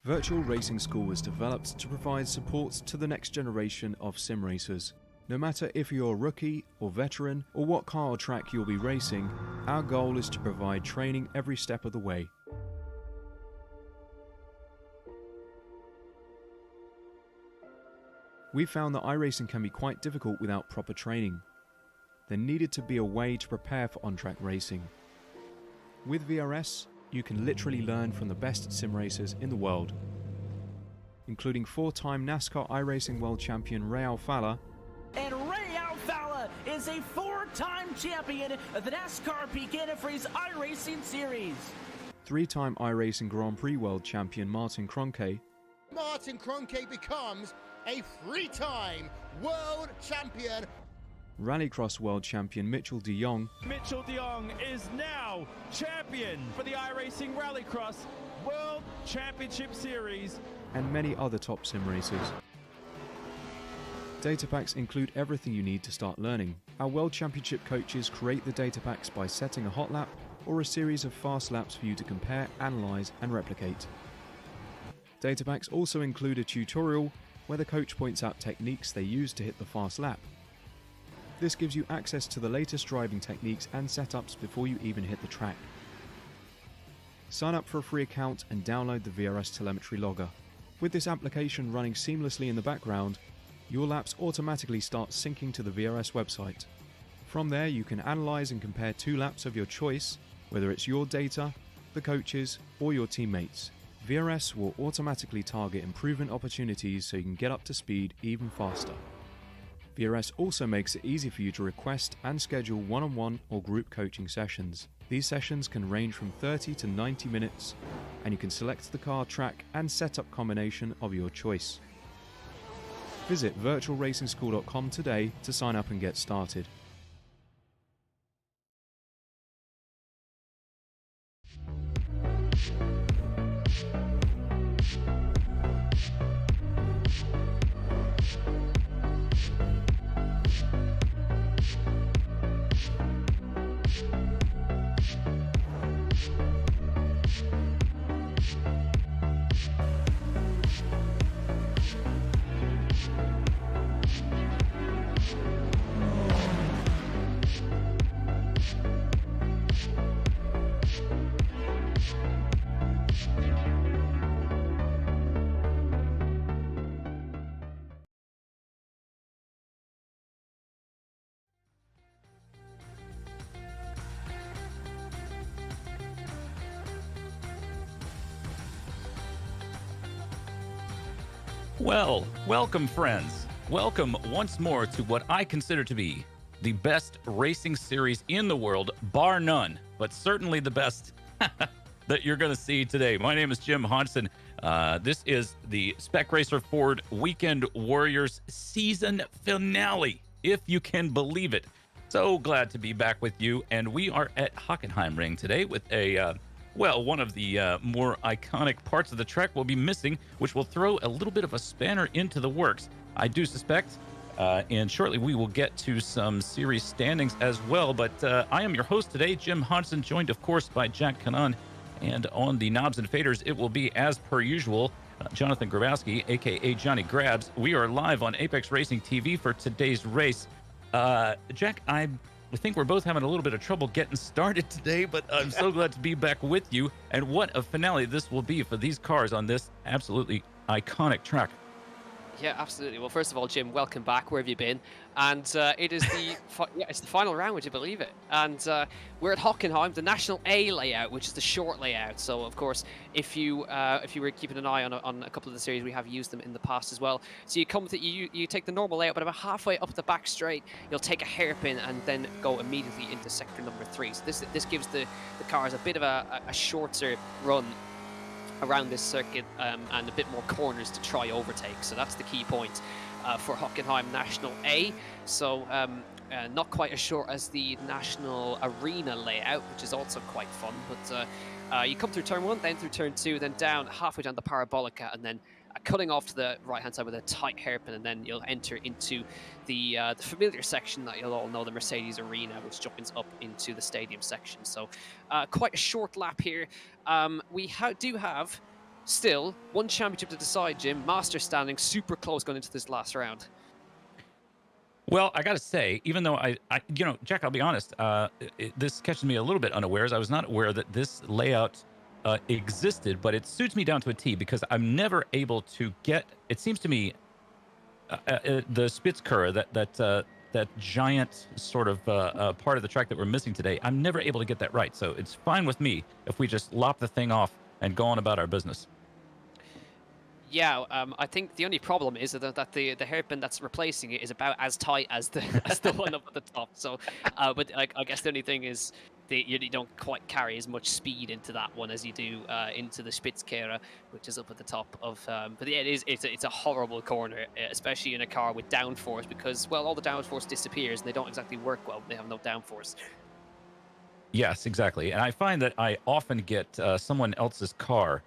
Virtual Racing School was developed to provide support to the next generation of sim racers. No matter if you're a rookie or veteran or what car or track you'll be racing, our goal is to provide training every step of the way. We found that iRacing can be quite difficult without proper training. There needed to be a way to prepare for on-track racing. With VRS, you can literally learn from the best sim racers in the world, including 4-time NASCAR iRacing World Champion Ray Alfala. And Ray Alfala is a 4-time champion of the NASCAR Peak Antifreeze iRacing Series. 3-time iRacing Grand Prix World Champion Martin Kroenke. Martin Kroenke becomes a 3-time world champion. Rallycross World Champion Mitchell de Jong. Mitchell de Jong is now champion for the iRacing Rallycross World Championship Series. And many other top sim racers. Data packs include everything you need to start learning. Our World Championship coaches create the data packs by setting a hot lap or a series of fast laps for you to compare, analyze, and replicate. Data packs also include a tutorial where the coach points out techniques they use to hit the fast lap. This gives you access to the latest driving techniques and setups before you even hit the track. Sign up for a free account and download the VRS telemetry logger. With this application running seamlessly in the background, your laps automatically start syncing to the VRS website. From there, you can analyze and compare 2 laps of your choice, whether it's your data, the coaches, or your teammates. VRS will automatically target improvement opportunities so you can get up to speed even faster. VRS also makes it easy for you to request and schedule one-on-one or group coaching sessions. These sessions can range from 30 to 90 minutes, and you can select the car, track, and setup combination of your choice. Visit virtualracingschool.com today to sign up and get started. Well, welcome friends. Welcome once more to what I consider to be the best racing series in the world, bar none, but certainly the best that you're going to see today. My name is Jim Hodgson. This is the Spec Racer Ford Weekend Warriors season finale, if you can believe it. So glad to be back with you, and we are at Hockenheim Ring today with a well, one of the more iconic parts of the track will be missing, which will throw a little bit of a spanner into the works. I do suspect, and shortly we will get to some series standings as well, but I am your host today, Jim Hodgson, joined, of course, by Jack Cannon, and on the knobs and faders, it will be, as per usual, Jonathan Grabowski, a.k.a. Johnny Grabs. We are live on Apex Racing TV for today's race. Jack, I think we're both having a little bit of trouble getting started today, but I'm so glad to be back with you. And what a finale this will be for these cars on this absolutely iconic track. Yeah, absolutely. Well, first of all, Jim, welcome back. Where have you been? And it is the it's the final round. Would you believe it? And we're at Hockenheim, the National A layout, which is the short layout. So, of course, if you were keeping an eye on a couple of the series, we have used them in the past as well. So you come with it, you take the normal layout, but about halfway up the back straight, you'll take a hairpin and then go immediately into sector number 3. So this gives the cars a bit of a shorter run around this circuit and a bit more corners to try overtake. So that's the key point for Hockenheim National A. So not quite as short as the National Arena layout, which is also quite fun. But you come through turn 1, then through turn 2, then down halfway down the Parabolica, and then cutting off to the right-hand side with a tight hairpin, and then you'll enter into the familiar section that you'll all know, the Mercedes Arena, which joins up into the stadium section. So quite a short lap here. We do have still, one championship to decide, Jim. Master standing super close going into this last round. Well, I got to say, even though Jack, I'll be honest, this catches me a little bit unawares. I was not aware that this layout existed, but it suits me down to a T because I'm never able to get, it seems to me, the Spitzkura, that giant sort of part of the track that we're missing today, I'm never able to get that right. So it's fine with me if we just lop the thing off and go on about our business. Yeah, I think the only problem is that the hairpin that's replacing it is about as tight as the one up at the top. So, but I guess the only thing is you don't quite carry as much speed into that one as you do into the Spitzkehrer, which is up at the top of. But yeah, it's a horrible corner, especially in a car with downforce, because well, all the downforce disappears and they don't exactly work well when they have no downforce. Yes, exactly. And I find that I often get someone else's car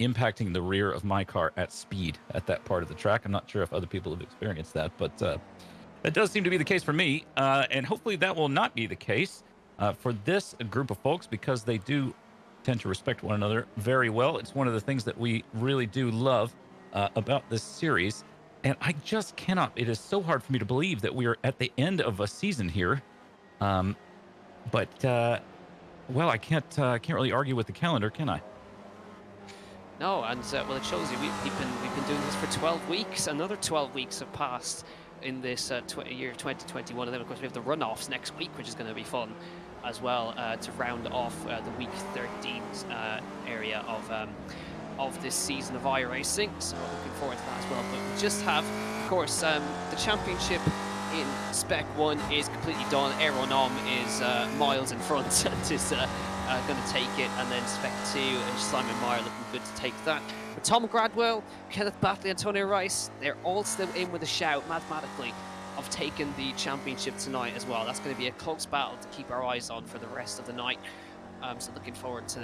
impacting the rear of my car at speed at that part of the track. I'm not sure if other people have experienced that, but that does seem to be the case for me. And hopefully that will not be the case for this group of folks, because they do tend to respect one another very well. It's one of the things that we really do love about this series. And I just cannot, it is so hard for me to believe that we are at the end of a season here. But well, I can't really argue with the calendar, can I? No, and well, it shows you we've been doing this for 12 weeks. Another 12 weeks have passed in this year 2021, and then of course we have the runoffs next week, which is going to be fun as well to round off the week 13 area of this season of iRacing. So looking forward to that as well. But we just have, of course, the championship in Spec 1 is completely done. Aeronom is miles in front and is going to take it, and then Spec 2 and Simon Meyer looking good to take that. But Tom Gradwell, Kenneth Batley, Antonio Rice, they're all still in with a shout mathematically of taking the championship tonight as well. That's going to be a close battle to keep our eyes on for the rest of the night. So looking forward to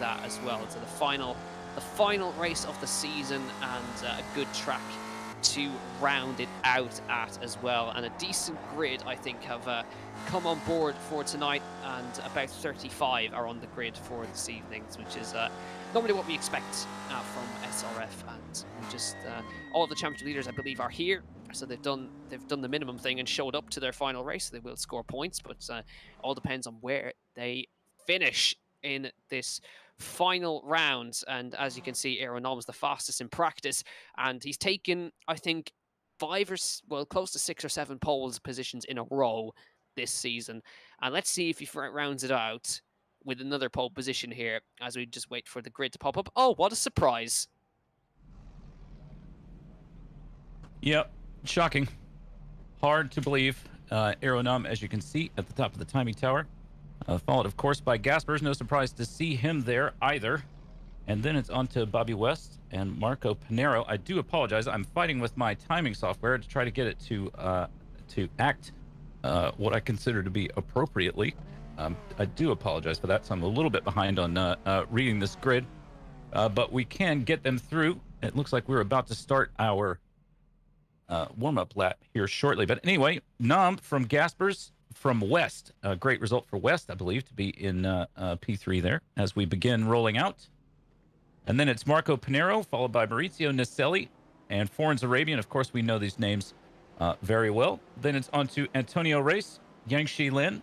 that as well, to the final race of the season, and a good track to round it out at as well. And a decent grid, I think, have come on board for tonight, and about 35 are on the grid for this evening, which is normally what we expect from SRF. And we just all the championship leaders, I believe, are here, so they've done the minimum thing and showed up to their final race. So they will score points, but all depends on where they finish in this final round. And as you can see, Aeronom is the fastest in practice, and he's taken, I think, close to 6 or 7 pole positions in a row this season. And let's see if he rounds it out with another pole position here as we just wait for the grid to pop up. Oh, what a surprise. Yep, shocking. Hard to believe. Aeronom, as you can see, at the top of the timing tower. Followed, of course, by Gaspers. No surprise to see him there either. And then it's on to Bobby West and Marco Pinero. I do apologize. I'm fighting with my timing software to try to get it to act what I consider to be appropriately. I do apologize for that. So I'm a little bit behind on reading this grid. But we can get them through. It looks like we're about to start our warm-up lap here shortly. But anyway, Nam from Gaspers from West. A great result for West, I believe, to be in P3 there as we begin rolling out. And then it's Marco Pinero, followed by Maurizio Nicelli and Foreigns Arabian. Of course, we know these names very well. Then it's on to Antonio Race, Yangshi Lin,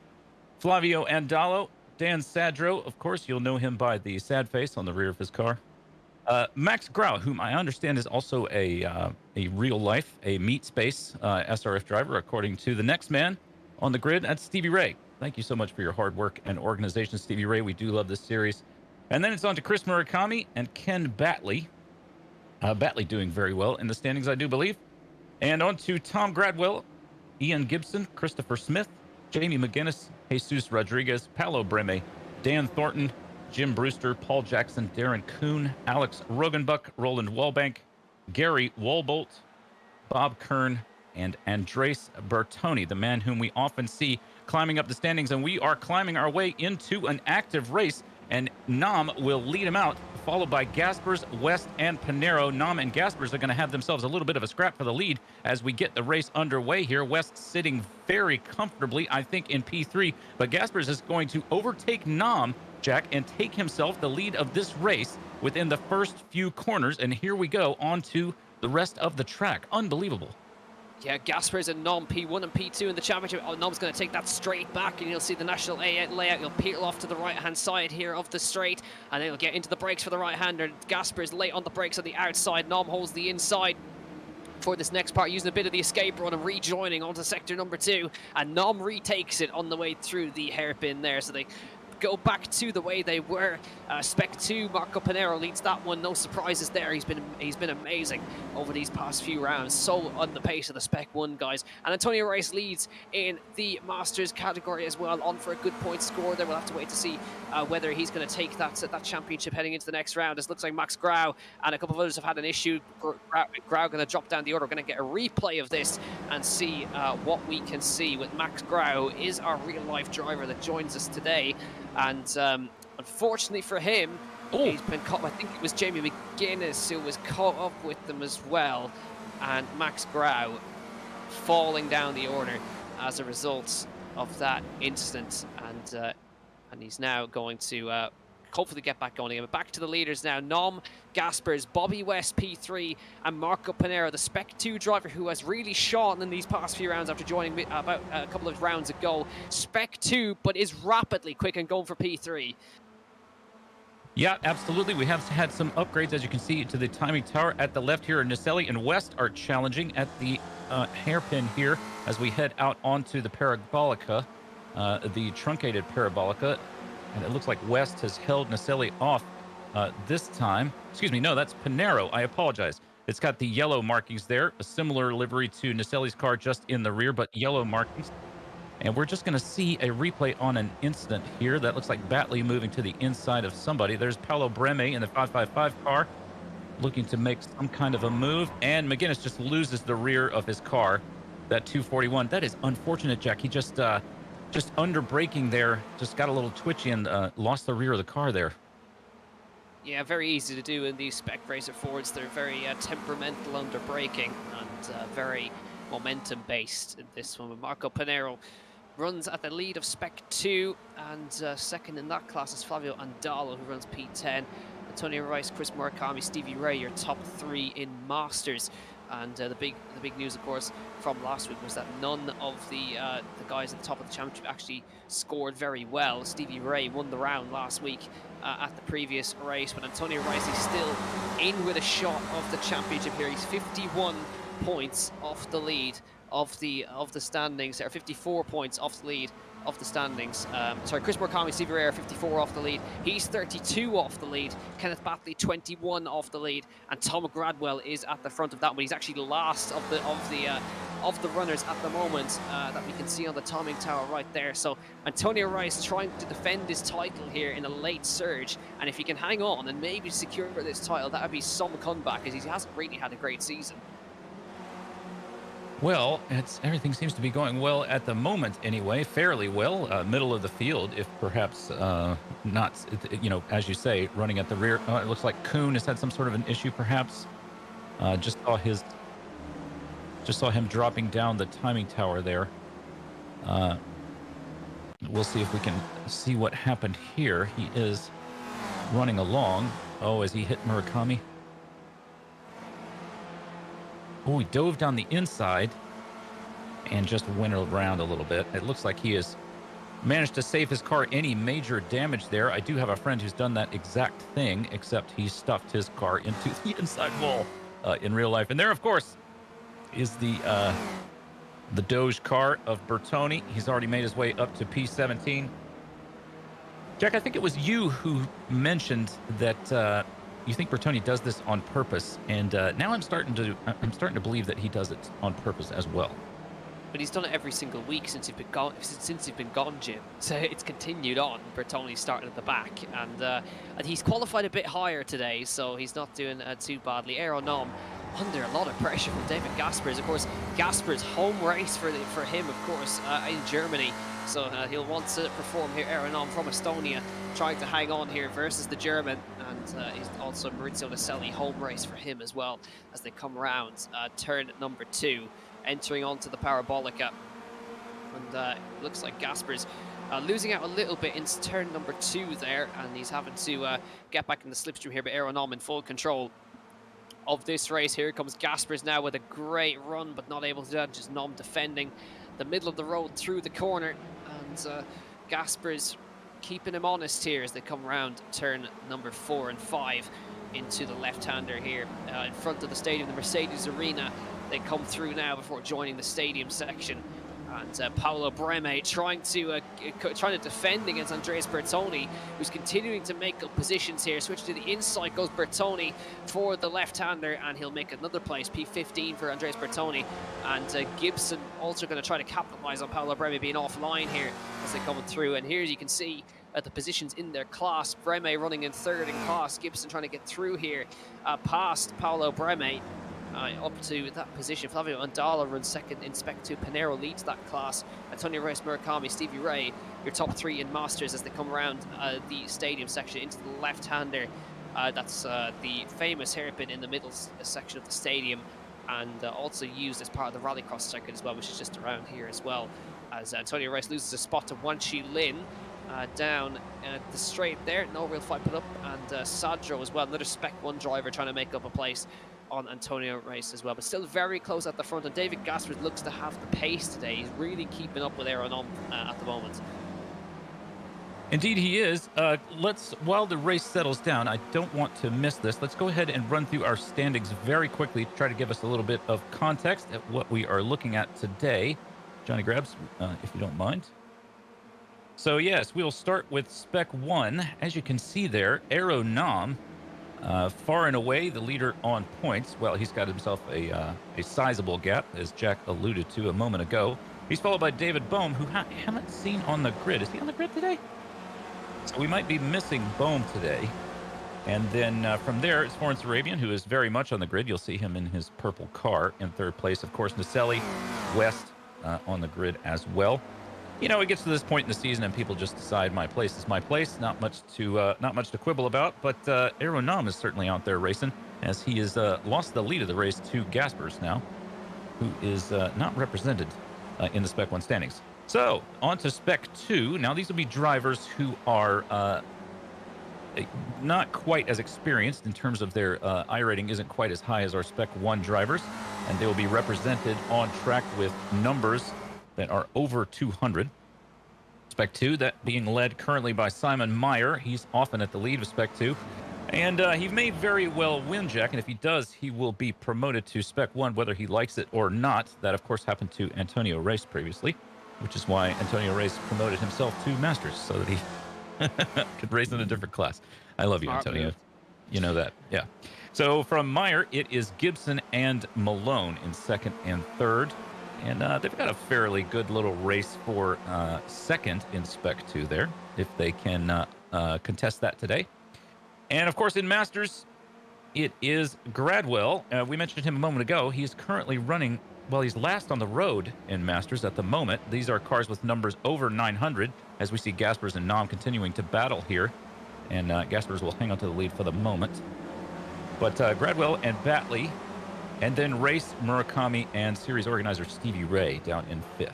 Flavio Andallo, Dan Sadro. Of course, you'll know him by the sad face on the rear of his car. Max Grau, whom I understand is also a real life, a meat space SRF driver, according to the next man on the grid. That's Stevie Ray. Thank you so much for your hard work and organization, Stevie Ray. We do love this series. And then it's on to Chris Murakami and Ken Batley. Batley doing very well in the standings, I do believe. And on to Tom Gradwell, Ian Gibson, Christopher Smith, Jamie McGinnis, Jesus Rodriguez, Paolo Breme, Dan Thornton, Jim Brewster, Paul Jackson, Darren Kuhn, Alex Rogenbuck, Roland Wallbank, Gary Walbolt, Bob Kern, and Andres Bertoni, the man whom we often see climbing up the standings. And we are climbing our way into an active race, and Nam will lead him out, followed by Gaspers, West, and Pinero. Nam and Gaspers are going to have themselves a little bit of a scrap for the lead as we get the race underway here. West sitting very comfortably, I think, in P3, but Gaspers is going to overtake Nam, Jack, and take himself the lead of this race within the first few corners. And here we go on to the rest of the track. Unbelievable. Yeah, Gaspers and Nom, P1 and P2 in the championship. Oh, Nom's going to take that straight back, and you'll see the national layout. He'll peel off to the right-hand side here of the straight, and then he'll get into the brakes for the right-hander. Gaspers late on the brakes on the outside. Nom holds the inside for this next part, using a bit of the escape run and rejoining onto sector number 2, and Nom retakes it on the way through the hairpin there, so they go back to the way they were. Spec 2, Marco Pinero leads that one. No surprises there. He's been amazing over these past few rounds. So on the pace of the Spec 1 guys. And Antonio Rice leads in the Masters category as well, on for a good point score there. We'll have to wait to see whether he's going to take that championship heading into the next round. It looks like Max Grau and a couple of others have had an issue. Grau going to drop down the order. We're going to get a replay of this and see what we can see with Max Grau. Is our real-life driver that joins us today. And unfortunately for him, he's been caught. I think it was Jamie McGuinness who was caught up with them as well, and Max Grau falling down the order as a result of that incident. And he's now going to hopefully get back going again. But back to the leaders now. Nom, Gaspers, Bobby West, P3, and Marco Pinero, the Spec 2 driver who has really shone in these past few rounds after joining about a couple of rounds ago. Spec 2, but is rapidly quick and going for P3. Yeah, absolutely. We have had some upgrades, as you can see, to the timing tower at the left here. Nicelli and West are challenging at the hairpin here as we head out onto the Parabolica, the truncated Parabolica. And it looks like West has held Nicelli off this time. Excuse me, no, that's Pinero. I apologize. It's got the yellow markings there, a similar livery to Nicelli's car just in the rear, but yellow markings. And we're just going to see a replay on an incident here. That looks like Batley moving to the inside of somebody. There's Paolo Breme in the 555 car looking to make some kind of a move. And McGuinness just loses the rear of his car, that 241. That is unfortunate, Jack. He just under braking there, just got a little twitchy and lost the rear of the car there. Yeah, very easy to do in these Spec Racer Fords. They're very temperamental under braking and very momentum-based in this one. Marco Pinero runs at the lead of Spec 2, and second in that class is Flavio Andalo, who runs P10. Antonio Rice, Chris Murakami, Stevie Ray, your top 3 in Masters. And the big news, of course, from last week was that none of the guys at the top of the championship actually scored very well. Stevie Ray won the round last week at the previous race, but Antonio Rice is still in with a shot of the championship here. He's 51 points off the lead of the standings. There are 54 points off the lead of the standings. Sorry, Chris Murakami, Stevie Ray are 54 off the lead. He's 32 off the lead. Kenneth Batley 21 off the lead, and Tom Gradwell is at the front of that one. He's actually last of the runners at the moment that we can see on the timing tower right there. So Antonio Rice trying to defend his title here in a late surge, and if he can hang on and maybe secure this title, that would be some comeback, because he hasn't really had a great season. Well, everything seems to be going well at the moment anyway, fairly well. Middle of the field, if perhaps not, as you say, running at the rear. It looks like Kuhn has had some sort of an issue, perhaps. Just saw him dropping down the timing tower there. We'll see if we can see what happened here. He is running along. Oh, as he hit Murakami. Oh, he dove down the inside and just went around a little bit. It looks like he has managed to save his car any major damage there. I do have a friend who's done that exact thing, except he stuffed his car into the inside wall in real life. And there, of course, is the Doge car of Bertoni. He's already made his way up to P17. Jack, I think it was you who mentioned that you think Bertoni does this on purpose, and now I'm starting to believe that he does it on purpose as well. But he's done it every single week since you've been gone, Jim. So it's continued on. Bertoni's starting at the back, and he's qualified a bit higher today, so he's not doing too badly. Aeronom under a lot of pressure from David Gaspers. Of course, Gaspers' home race for him, of course, in Germany. So he'll want to perform here. Aeronom from Estonia, trying to hang on here versus the German. And he's also Maurizio Nicelli, home race for him as well as they come around turn number 2, entering onto the Parabolica. And it looks like Gaspers Losing out a little bit into turn number 2 there, and he's having to get back in the slipstream here, but Aeronom in full control of this race. Here comes Gaspers now with a great run, but not able to do that. Just Nom defending the middle of the road through the corner, and Gaspers keeping him honest here as they come around turn number 4 and 5 into the left-hander here in front of the stadium, the Mercedes Arena. They come through now before joining the stadium section. And Paolo Breme trying to defend against Andreas Bertoni, who's continuing to make up positions here. Switch to the inside goes Bertoni for the left-hander, and he'll make another place, P15 for Andreas Bertoni. And Gibson also going to try to capitalize on Paolo Breme being offline here as they come through. And here you can see the positions in their class. Breme running in 3rd in class. Gibson trying to get through here past Paolo Breme. Up to that position. Flavio Andala runs 2nd in Spec 2. Pinero leads that class. Antonio Reyes, Murakami, Stevie Ray, your top 3 in Masters as they come around the stadium section into the left-hander. That's the famous hairpin in the middle section of the stadium, and also used as part of the rallycross circuit as well, which is just around here as well. As Antonio Reyes loses a spot to Wan Chi Lin down the straight there. No real fight put up, and Sadro as well, another Spec 1 driver trying to make up a place on Antonio Reyes as well, but still very close at the front. And David Gaspers looks to have the pace today. He's really keeping up with Aeronom at the moment. Indeed he is. While the race settles down, I don't want to miss this. Let's go ahead and run through our standings very quickly to try to give us a little bit of context at what we are looking at today. Johnny Grabs, if you don't mind. So yes, we'll start with Spec 1. As you can see there, Aeronom, far and away the leader on points. Well, he's got himself a sizable gap, as Jack alluded to a moment ago. He's followed by David Bohm, who haven't seen on the grid. Is he on the grid today? So we might be missing Bohm today. And then from there, it's Florence Arabian, who is very much on the grid. You'll see him in his purple car in 3rd place. Of course, Naselli, West on the grid as well. You know, it gets to this point in the season and people just decide my place is my place. Not much to quibble about, but Aeronom is certainly out there racing, as he has lost the lead of the race to Gaspers now, who is not represented in the Spec 1 standings. So, on to Spec 2. Now, these will be drivers who are not quite as experienced in terms of their iRating isn't quite as high as our Spec 1 drivers, and they will be represented on track with numbers that are over 200. Spec 2, that being led currently by Simon Meyer. He's often at the lead of Spec 2. And he may very well win, Jack, and if he does, he will be promoted to Spec 1, whether he likes it or not. That, of course, happened to Antonio Reyes previously, which is why Antonio Reyes promoted himself to Masters, so that he could race in a different class. I love you, Antonio. You know that, yeah. So from Meyer, it is Gibson and Malone in 2nd and 3rd. And they've got a fairly good little race for 2nd in Spec 2 there, if they can contest that today. And, of course, in Masters, it is Gradwell. We mentioned him a moment ago. He's currently running, well, he's last on the road in Masters at the moment. These are cars with numbers over 900, as we see Gaspers and Nom continuing to battle here. And Gaspers will hang on to the lead for the moment. But Gradwell and Batley, and then Race, Murakami, and series organizer Stevie Ray down in 5th.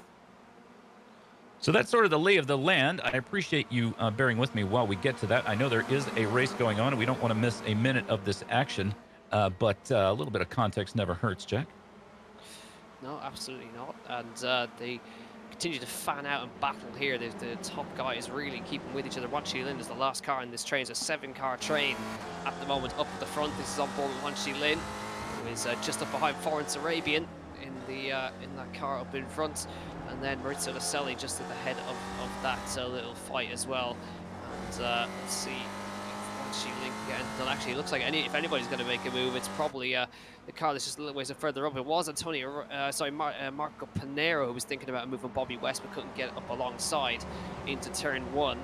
So that's sort of the lay of the land. I appreciate you bearing with me while we get to that. I know there is a race going on, and we don't want to miss a minute of this action, but a little bit of context never hurts, Jack. No, absolutely not. And they continue to fan out and battle here. The top guys really keeping with each other. Wan Chi Lin is the last car in this train. It's a 7-car train at the moment up the front. This is on board with Wan Chi Lin, who is just up behind Florence Arabian in that car up in front, and then Maurizio Naselli just at the head of that little fight as well. And let's see if Wan Chi Lin can get anything done. Actually, it looks like if anybody's going to make a move, it's probably the car that's just a little ways further up. It was Marco Pinero, who was thinking about moving Bobby West but couldn't get up alongside into turn 1.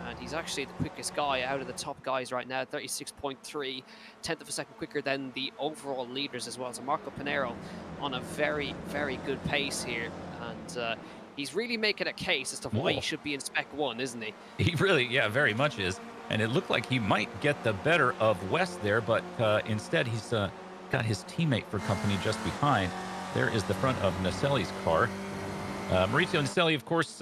And he's actually the quickest guy out of the top guys right now, 36.3, tenth of a second quicker than the overall leaders as well. So Marco Pinero on a very, very good pace here. And he's really making a case as to why he should be in Spec 1, isn't he? He really, yeah, very much is. And it looked like he might get the better of West there, but instead he's got his teammate for company just behind. There is the front of Naselli's car. Maurizio Naselli, of course,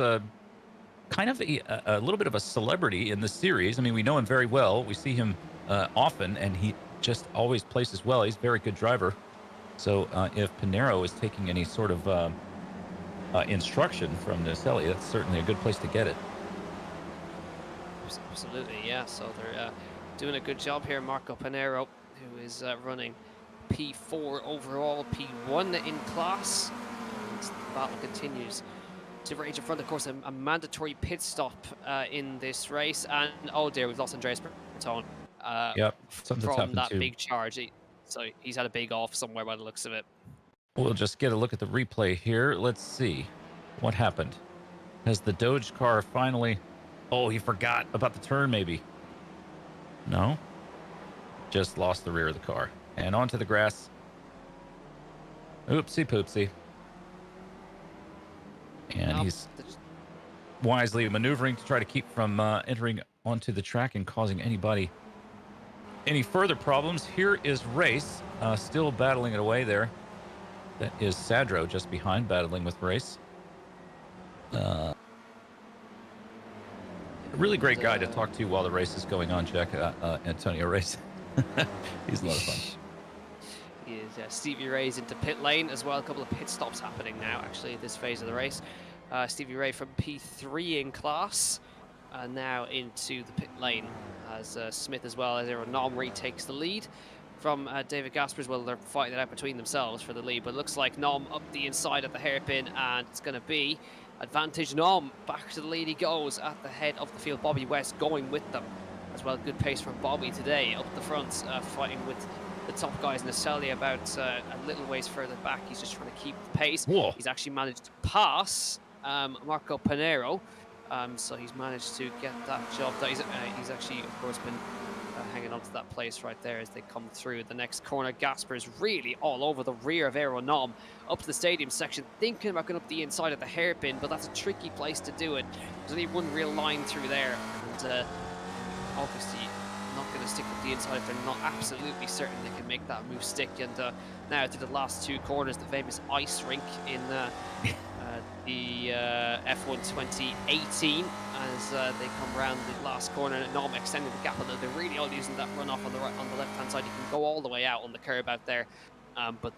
kind of a little bit of a celebrity in the series. I mean, we know him very well. We see him often, and he just always places well. He's a very good driver. So if Pinero is taking any sort of instruction from Naselli, that's certainly a good place to get it. Absolutely, yeah. So they're doing a good job here. Marco Pinero, who is running P4 overall, P1 in class. And the battle continues to rage in front. Of course, a mandatory pit stop in this race. And oh dear, we've lost Andreas Bertone yep, from that big charge. So he's had a big off somewhere by the looks of it. We'll just get a look at the replay here. Let's see what happened. Has the Doge car finally... Oh, he forgot about the turn, maybe. No. Just lost the rear of the car. And onto the grass. Oopsie poopsie. And he's wisely maneuvering to try to keep from entering onto the track and causing anybody any further problems. Here is Race, still battling it away there. That is Sadro just behind, battling with Race. A really great guy to talk to while the race is going on, Jack. Antonio Race. He's a lot of fun. He is Stevie Ray's into pit lane as well. A couple of pit stops happening now, actually, this phase of the race. Stevie Ray from P3 in class, now into the pit lane as Smith as well as Nom retakes the lead from David Gaspers. Well, they're fighting it out between themselves for the lead, but it looks like Nom up the inside of the hairpin, and it's going to be advantage Nom. Back to the lead he goes at the head of the field. Bobby West going with them as well. Good pace from Bobby today up the front, fighting with the top guys. Naselli about a little ways further back. He's just trying to keep the pace. Whoa. He's actually managed to pass Marco Pinero, so he's managed to get that job done. He's actually, of course, been hanging on to that place right there as they come through the next corner. Gasper's really all over the rear of Aero Nom up to the stadium section, thinking about going up the inside of the hairpin, but that's a tricky place to do it. There's only one real line through there, and obviously not going to stick with the inside if they're not absolutely certain they can make that move stick. And now to the last two corners, the famous ice rink in the F1 2018, as they come around the last corner. Nom extending the gap a little bit, really all using that runoff on the left hand side. You can go all the way out on the curb out there, but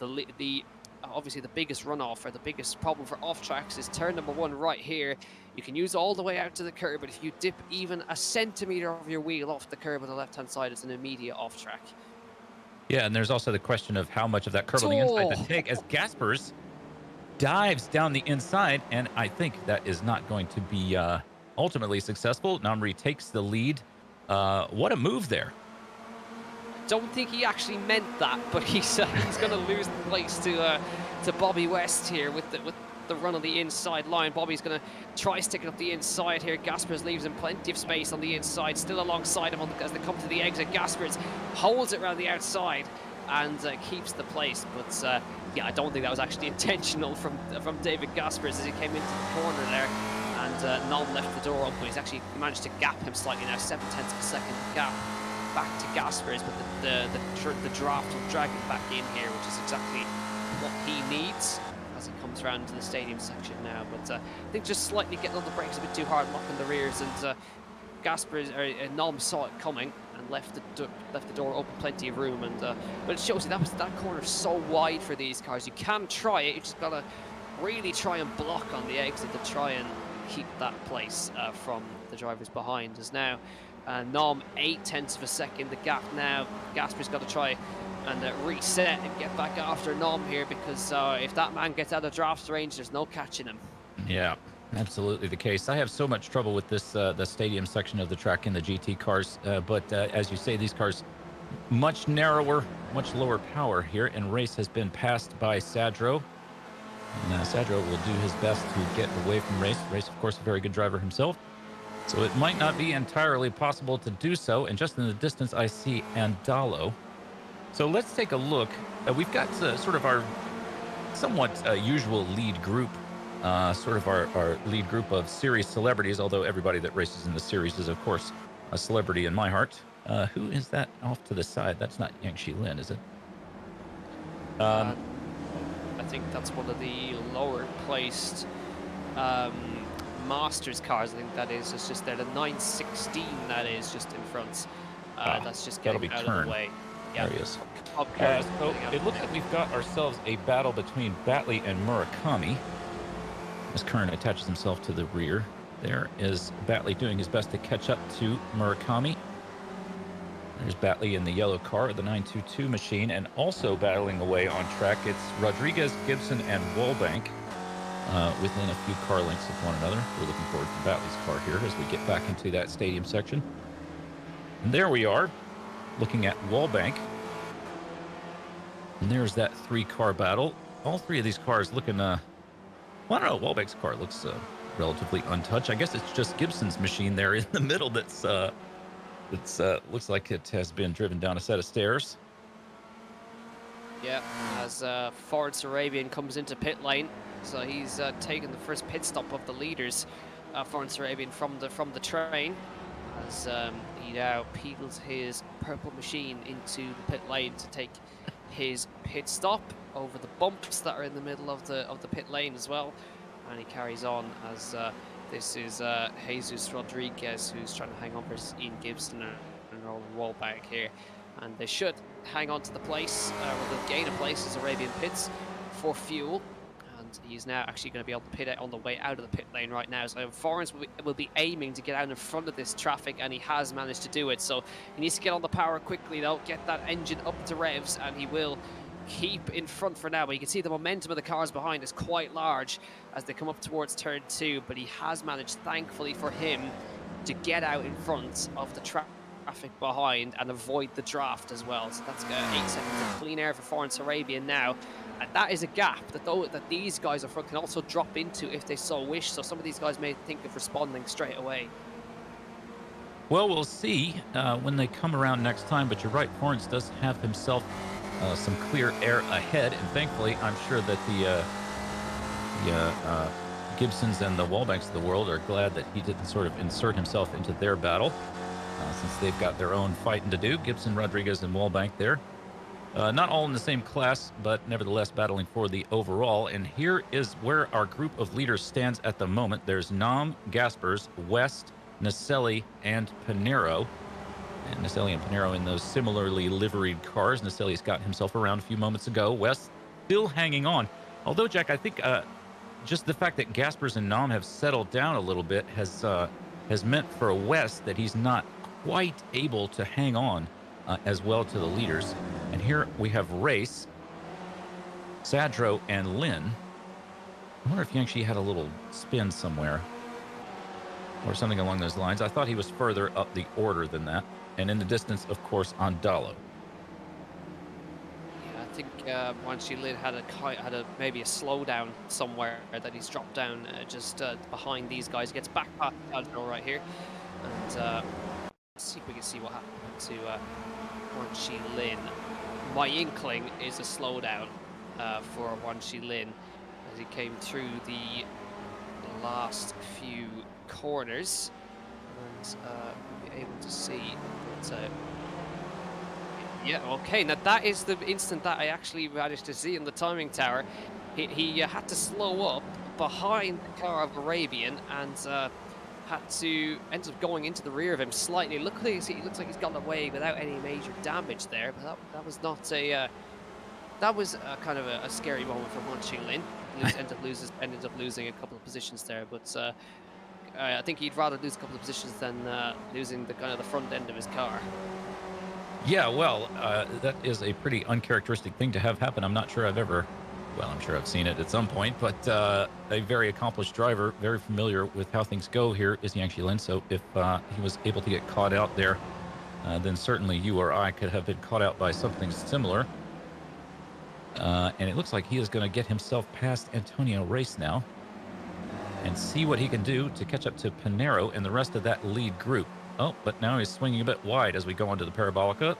obviously the biggest runoff, or the biggest problem for off tracks, is turn number 1 right here. You can use all the way out to the curb, but if you dip even a centimeter of your wheel off the curb on the left hand side, it's an immediate off track. Yeah, and there's also the question of how much of that curb on the inside to take, as Gaspers dives down the inside, and I think that is not going to be ultimately successful. Namri takes the lead. What a move there. Don't think he actually meant that, but he's going to lose the place to Bobby West here with the run on the inside line. Bobby's going to try sticking up the inside here. Gaspers leaves him plenty of space on the inside, still alongside him as they come to the exit. Gaspers holds it around the outside and keeps the place, but yeah, I don't think that was actually intentional from David Gaspers as he came into the corner there, and Nom left the door open. He's actually managed to gap him slightly now, 0.7 of a second gap back to Gaspers, but the draft will drag him back in here, which is exactly what he needs as he comes around to the stadium section now. But I think just slightly getting on the brakes a bit too hard, locking the rears, and Gaspers or Nom saw it coming and left the door open, plenty of room. And but it shows you that corner is so wide for these cars. You can try it, you just gotta really try and block on the exit to try and keep that place from the drivers behind. As now Nom 0.8 of a second the gap now. Gasper's got to try and reset and get back after Nom here, because if that man gets out of draft range, there's no catching him. Yeah, absolutely the case. I have so much trouble with this the stadium section of the track in the GT cars, but as you say, these cars much narrower, much lower power here, and Race has been passed by Sadro. And Sadro will do his best to get away from Race. Race, of course, a very good driver himself, so it might not be entirely possible to do so. And just in the distance, I see Andalo. So let's take a look. We've got sort of our somewhat usual lead group, sort of our lead group of series celebrities, although everybody that races in the series is, of course, a celebrity in my heart. Who is that off to the side? That's not Yangshi Lin, is it? I think that's one of the lower placed Masters cars, I think that is. It's just there, the 916 that is just in front. That's just getting out of the way. There he is. Top car is So getting out it of looks the like way. we've got ourselves a battle between Batley and Murakami. As Kern attaches himself to the rear. There is Batley doing his best to catch up to Murakami. There's Batley in the yellow car, the 922 machine, and also battling away on track. It's Rodriguez, Gibson, and Wallbank within a few car lengths of one another. We're looking forward to Batley's car here as we get back into that stadium section. And there we are, looking at Wallbank. And there's that 3-car battle. All 3 of these cars looking, well, I don't know, Wallbank's car looks relatively untouched. I guess it's just Gibson's machine there in the middle that's looks like it has been driven down a set of stairs. Yeah, as Forrest Arabian comes into pit lane, so he's taking the first pit stop of the leaders. Forrest Arabian from the train, as he now peels his purple machine into the pit lane to take his pit stop over the bumps that are in the middle of the pit lane as well, and he carries on as this is Jesus Rodriguez who's trying to hang on for Ian Gibson and Roland Wallbank here, and they should hang on to the place, or they'll gain a place as Arabian pits for fuel, and he's now actually going to be able to pit out on the way out of the pit lane right now. So Forrest will be aiming to get out in front of this traffic, and he has managed to do it. So he needs to get on the power quickly though, get that engine up to revs, and he will keep in front for now. But you can see the momentum of the cars behind is quite large as they come up towards turn 2, but he has managed, thankfully for him, to get out in front of the traffic behind and avoid the draft as well. So that's 8 seconds of clean air for Forrest Arabian now, and that is a gap that these guys up front can also drop into if they so wish. So some of these guys may think of responding straight away. Well, we'll see when they come around next time, but you're right, Forrest does have himself some clear air ahead, and thankfully I'm sure that the Gibsons and the Wallbanks of the world are glad that he didn't sort of insert himself into their battle, since they've got their own fighting to do. Gibson, Rodriguez, and Wallbank there. Not all in the same class, but nevertheless battling for the overall. And here is where our group of leaders stands at the moment. There's Nam, Gaspers, West, Naselli, and Pinero. And Naselli and Pinero in those similarly liveried cars. Naselli's got himself around a few moments ago. West still hanging on. Although, Jack, I think just the fact that Gaspers and Nam have settled down a little bit has meant for West that he's not quite able to hang on as well to the leaders. And here we have Race, Sadro, and Lynn. I wonder if he actually had a little spin somewhere or something along those lines. I thought he was further up the order than that. And in the distance, of course, Andalo. Yeah, I think Wanshi Lin had maybe a slowdown somewhere that he's dropped down just behind these guys. He gets back past Sadro right here, and let's see if we can see what happened to Wanshi Lin. My inkling is a slowdown for Wanshi Lin as he came through the last few corners, and we'll be able to see that, yeah, okay, now that is the instant that I actually managed to see in the timing tower. He had to slow up behind the car of Arabian and had to end up going into the rear of him slightly. It looks like he's gotten away without any major damage there, but that was not a that was kind of a scary moment for Wanshi Lin. Ended up losing a couple of positions there, but I think he'd rather lose a couple of positions than losing the kind of the front end of his car. Yeah, well, that is a pretty uncharacteristic thing to have happen. I'm not sure I've ever, well, I'm sure I've seen it at some point, but a very accomplished driver, very familiar with how things go here is Wanshi Lin. So if he was able to get caught out there, then certainly you or I could have been caught out by something similar. And it looks like he is going to get himself past Antonio Race now and see what he can do to catch up to Pinero and the rest of that lead group. Oh, but now he's swinging a bit wide as we go onto the Parabolica.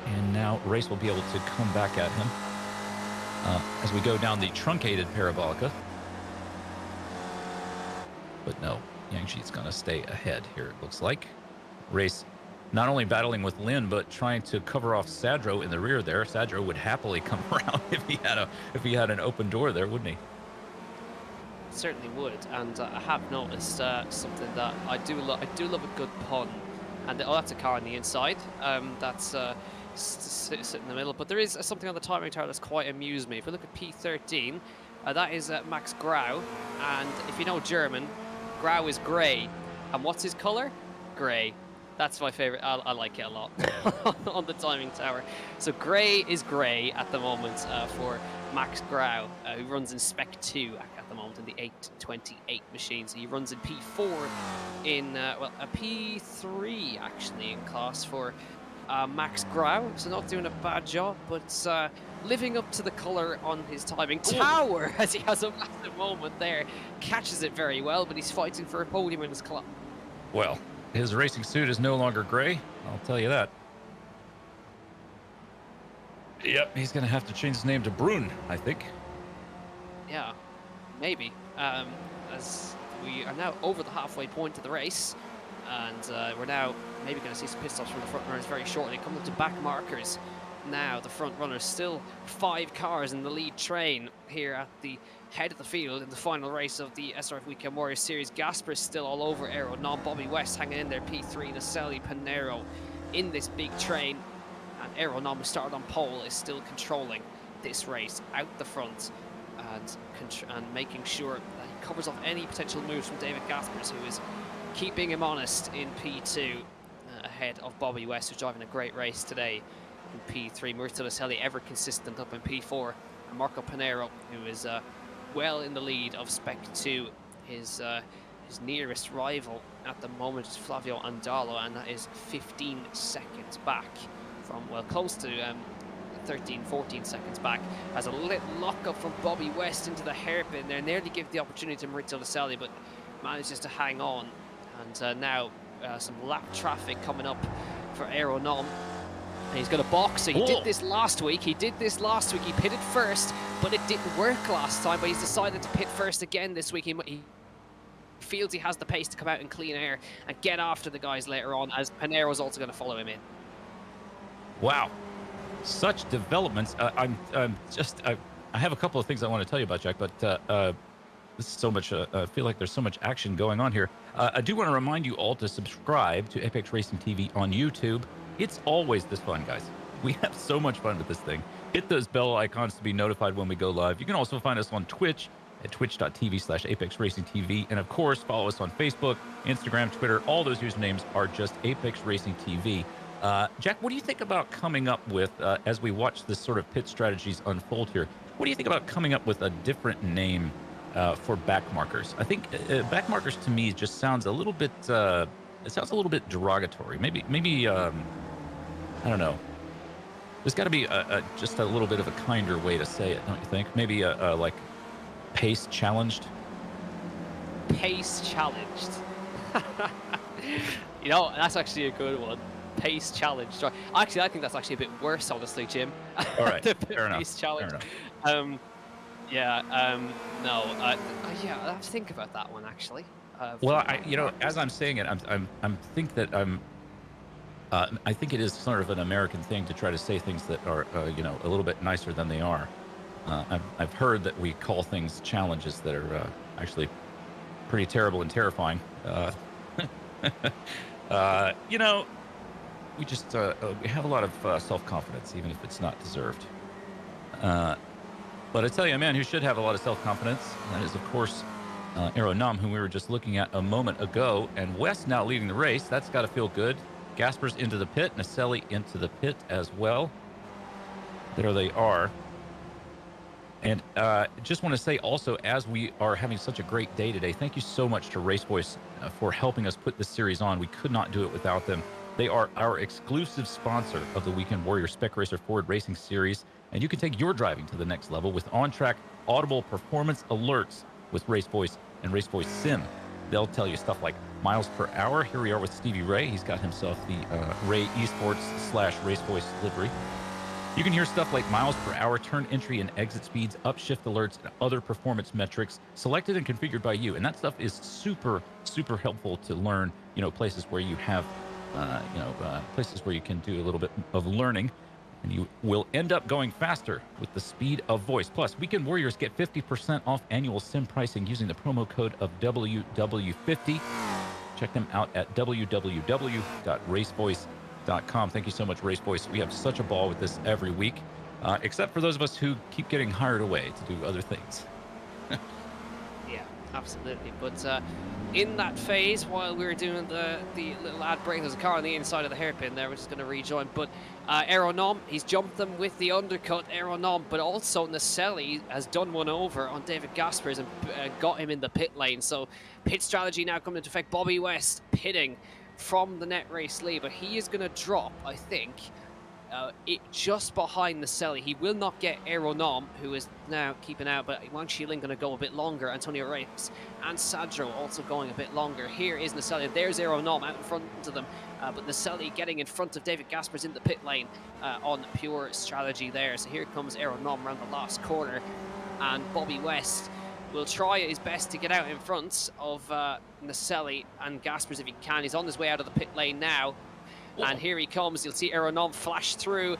And now Race will be able to come back at him as we go down the truncated Parabolica. But no, Yangshi's going to stay ahead here, it looks like. Race not only battling with Lin, but trying to cover off Sadro in the rear there. Sadro would happily come around if he had an open door there, wouldn't he? certainly would. And I have noticed something that I do love. I do love a good pun. And that's a car on the inside. That's sit in the middle. But there is something on the timing tower that's quite amused me. If we look at P13, that is Max Grau. And if you know German, Grau is grey. And what's his colour? Grey. That's my favourite. I like it a lot on the timing tower. So grey is grey at the moment for Max Grau, who runs in Spec 2 at the moment in the 828 machine. So he runs in P4 in, well, a P3 actually in class for Max Grau. So not doing a bad job, but living up to the colour on his timing tower as he has a massive moment there. Catches it very well, but he's fighting for a podium in his club. Well, his racing suit is no longer gray, I'll tell you that. Yep, he's going to have to change his name to Brun, I think. Yeah, maybe. As we are now over the halfway point of the race, and we're now maybe going to see some pit stops from the front runners very shortly. Coming up to back markers now, the front runners still 5 cars in the lead train here at the head of the field in the final race of the SRF Weekend Warriors Series. Gasper's still all over Aero. Bobby West hanging in there, P3, Naselli, Panero in this big train. And Aero who started on pole, is still controlling this race out the front and making sure that he covers off any potential moves from David Gaspers, who is keeping him honest in P2 ahead of Bobby West, who's driving a great race today in P3. Maurizio Naselli ever consistent up in P4. And Marco Panero, who is well in the lead of Spec 2. His nearest rival at the moment is Flavio Andalo, and that is 15 seconds back from, well, close to 13, 14 seconds back. As a little lock-up from Bobby West into the hairpin there, nearly give the opportunity to Maurizio Naselli, but manages to hang on. And now some lap traffic coming up for Aero Nom. And he's got a box, so he did this last week. He pitted first, but it didn't work last time, but he's decided to pit first again this week. He feels he has the pace to come out in clean air and get after the guys later on, as Panero's also going to follow him in. Wow, such developments. I have a couple of things I want to tell you about, Jack, but this is so much, I feel like there's so much action going on here. I do want to remind you all to subscribe to Apex Racing TV on YouTube. It's always this fun, guys. We have so much fun with this thing. Hit those bell icons to be notified when we go live. You can also find us on Twitch at twitch.tv/ApexRacingTV. And of course, follow us on Facebook, Instagram, Twitter. All those usernames are just Apex Racing TV. Jack, what do you think about coming up with, as we watch this sort of pit strategies unfold here, what do you think about coming up with a different name for back markers? I think back markers to me just sounds a little bit, it sounds a little bit derogatory. Maybe I don't know. There's got to be just a little bit of a kinder way to say it, don't you think? Maybe like pace challenged. Pace challenged. You know, that's actually a good one. Pace challenged. Actually, I think that's actually a bit worse, honestly, Jim. All right, the fair enough. Pace challenge. Fair enough. No. Yeah, I have to think about that one actually. Well, as I'm saying it, I think it is sort of an American thing to try to say things that are, a little bit nicer than they are. I've heard that we call things challenges that are actually pretty terrible and terrifying. We just we have a lot of self-confidence, even if it's not deserved. But I tell you, a man who should have a lot of self-confidence, that is, of course, Aero Nom, whom we were just looking at a moment ago, and West now leading the race. That's got to feel good. Gaspers into the pit, Naselli into the pit as well. There they are. And just want to say also, as we are having such a great day today, thank you so much to RaceVoice for helping us put this series on. We could not do it without them. They are our exclusive sponsor of the Weekend Warrior Spec Racer Ford Racing Series, and you can take your driving to the next level with on-track audible performance alerts with RaceVoice and RaceVoiceSIM. They'll tell you stuff like miles per hour. Here we are with Stevie Ray. He's got himself the Ray Esports / RaceVoice livery. You can hear stuff like miles per hour, turn entry and exit speeds, upshift alerts, and other performance metrics selected and configured by you. And that stuff is super, super helpful to learn, places where you have, places where you can do a little bit of learning. and you will end up going faster with the speed of voice. Plus, Weekend Warriors get 50% off annual sim pricing using the promo code of WW50. Check them out at www.racevoice.com. Thank you so much, RaceVoice. We have such a ball with this every week, except for those of us who keep getting hired away to do other things. Yeah, absolutely. But in that phase, while we were doing the little ad break, there's a car on the inside of the hairpin there, which is going to rejoin. But Aeronom, he's jumped them with the undercut, Aeronom, but also Naselli has done one over on David Gaspers and got him in the pit lane. So pit strategy now coming into effect. Bobby West pitting from the net race lead, but he is going to drop, I think, it just behind Naselli. He will not get Aeronom, who is now keeping out, but Wang Shilin going to go a bit longer. Antonio Reyes and Sadro also going a bit longer. Here is Naselli. There's Aeronom out in front of them, but Naselli getting in front of David Gaspers in the pit lane on pure strategy there. So here comes Aeronom around the last corner, and Bobby West will try his best to get out in front of Naselli and Gaspers if he can. He's on his way out of the pit lane now. And here he comes. You'll see Aeronom flash through.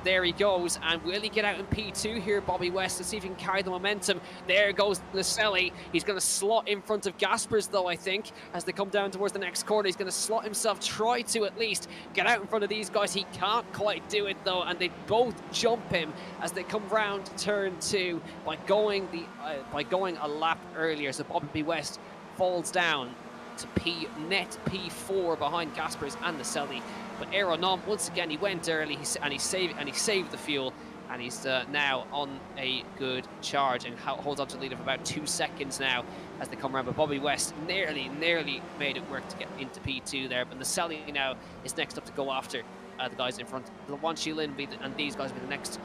There he goes. And will he get out in P2 here, Bobby West? Let's see if he can carry the momentum. There goes Naselli. He's going to slot in front of Gaspers, though, I think, as they come down towards the next corner. He's going to slot himself, try to at least get out in front of these guys. He can't quite do it, though, and they both jump him as they come round turn 2 by going a lap earlier. So Bobby West falls down to net P4 behind Gaspers and Naselli. But Aeronom, once again, he went early and he saved the fuel, and he's now on a good charge and holds on to the lead of about 2 seconds now as they come around. But Bobby West nearly made it work to get into P2 there. But Naselli now is next up to go after the guys in front. The Wan Shilin and these guys will be the next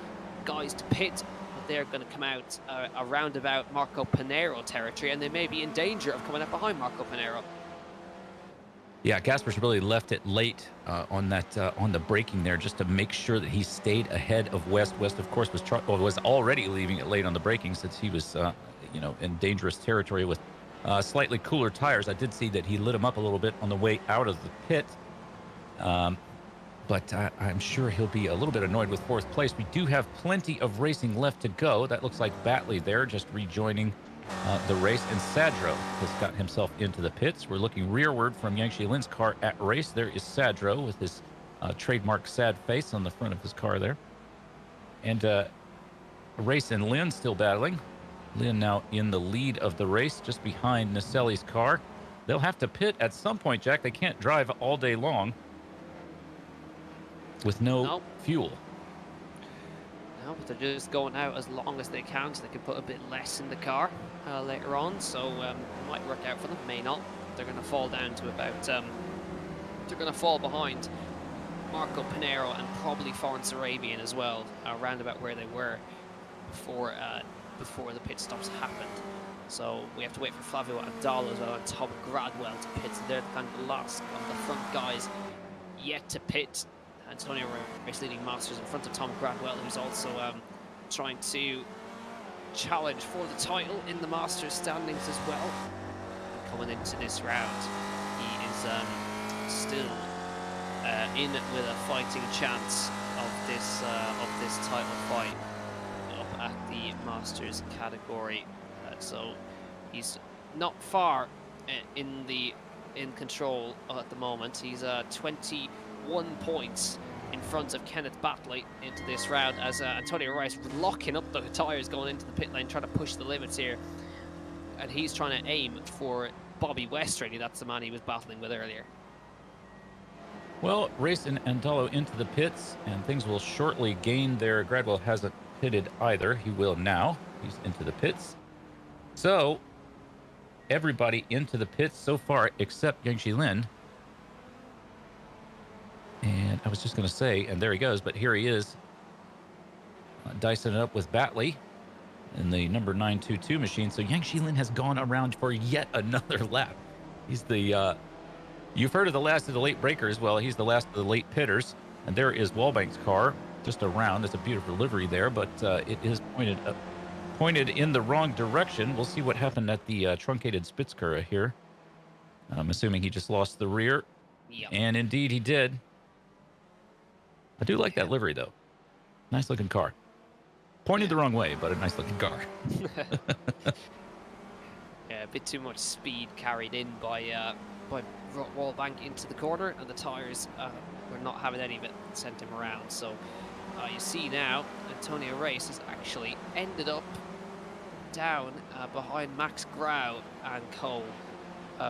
guys to pit. They're going to come out around about Marco Pinero territory, and they may be in danger of coming up behind Marco Pinero. Yeah, Gaspers really left it late on the braking there, just to make sure that he stayed ahead of West. West, of course, was already leaving it late on the braking, since he was in dangerous territory with slightly cooler tires. I did see that he lit him up a little bit on the way out of the pit, but I'm sure he'll be a little bit annoyed with 4th place. We do have plenty of racing left to go. That looks like Batley there, just rejoining the race, and Sadro has got himself into the pits. We're looking rearward from Yang Shilin's car at race. There is Sadro with his trademark sad face on the front of his car there. And Race and Lin still battling. Lin now in the lead of the race, just behind Naselli's car. They'll have to pit at some point, Jack. They can't drive all day long with no fuel. No, but they're just going out as long as they can, so they can put a bit less in the car later on. So it might work out for them, may not. They're going to fall down to about. They're going to fall behind Marco Pinero and probably Florence Arabian as well, around about where they were before the pit stops happened. So we have to wait for Flavio Adalo as well and Tom Gradwell to pit. So they're kind of the last of the front guys yet to pit. Antonio Reyes leading Masters in front of Tom Gradwell, who's also trying to challenge for the title in the Masters standings as well. Coming into this round, he is still in with a fighting chance of this title fight up at the Masters category. So he's not far in control at the moment. He's 21 points in front of Kenneth Batley into this round, as Antonio Reyes locking up the tyres going into the pit lane, trying to push the limits here, and he's trying to aim for Bobby West. Really, that's the man he was battling with earlier. Well, Race and Andalo into the pits, and things will shortly gain there. Gradwell hasn't pitted either. He will now. He's into the pits. So everybody into the pits so far except Yang Shilin. And I was just going to say, and there he goes, but here he is, dicing it up with Batley in the number 922 machine. So Yang Shilin has gone around for yet another lap. He's the, you've heard of the last of the late breakers. Well, he's the last of the late pitters. And there is Wallbank's car just around. It's a beautiful livery there, but it is pointed in the wrong direction. We'll see what happened at the truncated Spitzkura here. I'm assuming he just lost the rear. Yep. And indeed he did. I do like that livery, though. Nice looking car. Pointed the wrong way, but a nice looking car. Yeah, a bit too much speed carried in by Wallbank into the corner, and the tyres were not having any of it, sent him around. So you see now, Antonio Race has actually ended up down behind Max Grau and Cole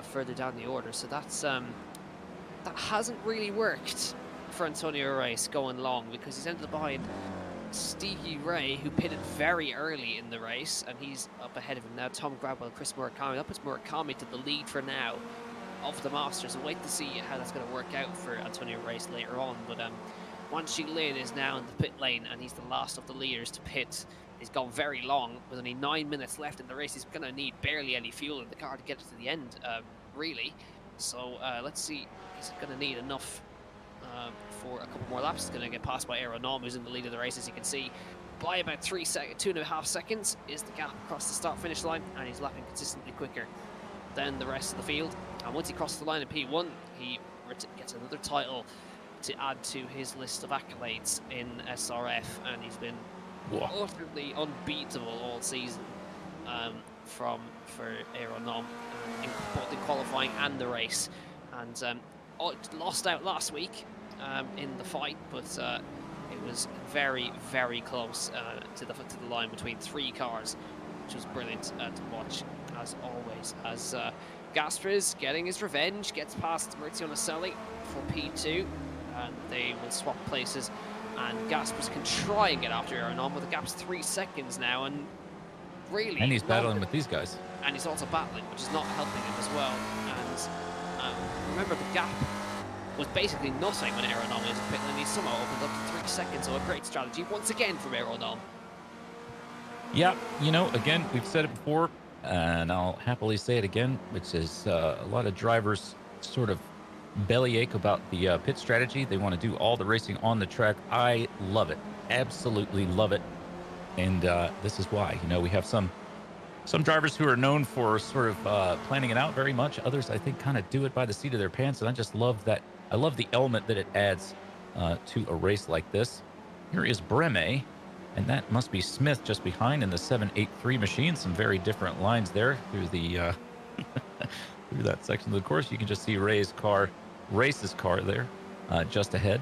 further down the order. So that's that hasn't really worked for Antonio Race going long, because he's ended up behind Stevie Ray, who pitted very early in the race, and he's up ahead of him now. Tom Gradwell, Chris Murakami. That puts Murakami to the lead for now of the Masters. We'll wait to see how that's going to work out for Antonio Race later on. But Wan Shi Lin is now in the pit lane, and he's the last of the leaders to pit. He's gone very long with only 9 minutes left in the race. He's going to need barely any fuel in the car to get it to the end, really. So let's see. He's going to need enough for a couple more laps. He's going to get passed by Aeronom, who's in the lead of the race, as you can see. By about 2.5 seconds is the gap across the start-finish line, and he's lapping consistently quicker than the rest of the field. And once he crosses the line in P1, he gets another title to add to his list of accolades in SRF, and he's been utterly unbeatable all season for Aeronom in both the qualifying and the race. And lost out last week in the fight, but it was very, very close to the line between 3 cars, which was brilliant to watch, as always. As Gasper is getting his revenge, gets past Maurizio Naselli for P2, and they will swap places, and Gaspers can try and get after Aeronom, but the gap's 3 seconds now, and really... And he's battling with these guys. And he's also battling, which is not helping him as well. And remember, the gap was basically nothing when Aeronom was in pit lane. He somehow opened up to 3 seconds, so a great strategy once again from Aeronom. Yeah, you know, again, we've said it before, and I'll happily say it again, which is a lot of drivers sort of bellyache about the pit strategy. They want to do all the racing on the track. I love it, absolutely love it, and this is why. You know, we have some drivers who are known for sort of planning it out very much. Others, I think, kind of do it by the seat of their pants, and I just love that. I love the element that it adds to a race like this. Here is Breme, and that must be Smith just behind in the 783 machine. Some very different lines there through the through that section of the course. You can just see Race's car there just ahead.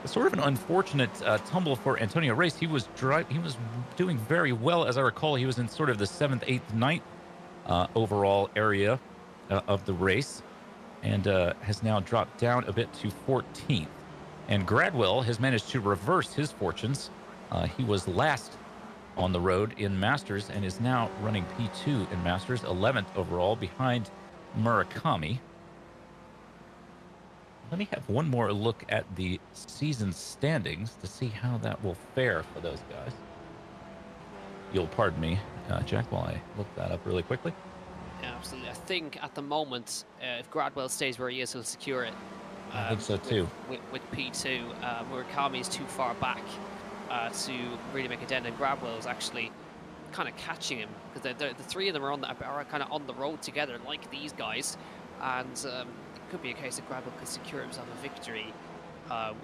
It's sort of an unfortunate tumble for Antonio Race. He was doing very well, as I recall. He was in sort of the 7th, 8th, 9th overall area of the race, and has now dropped down a bit to 14th. And Gradwell has managed to reverse his fortunes. He was last on the road in Masters and is now running P2 in Masters, 11th overall, behind Murakami. Let me have one more look at the season standings to see how that will fare for those guys. You'll pardon me, Jack, while I look that up really quickly. Yeah, absolutely. I think at the moment, if Gradwell stays where he is, he'll secure it. I think so too. With P2, Murakami is too far back to really make a dent, and Gradwell is actually kind of catching him, because the three of them are kind of on the road together, like these guys, and it could be a case that Gradwell could secure himself a victory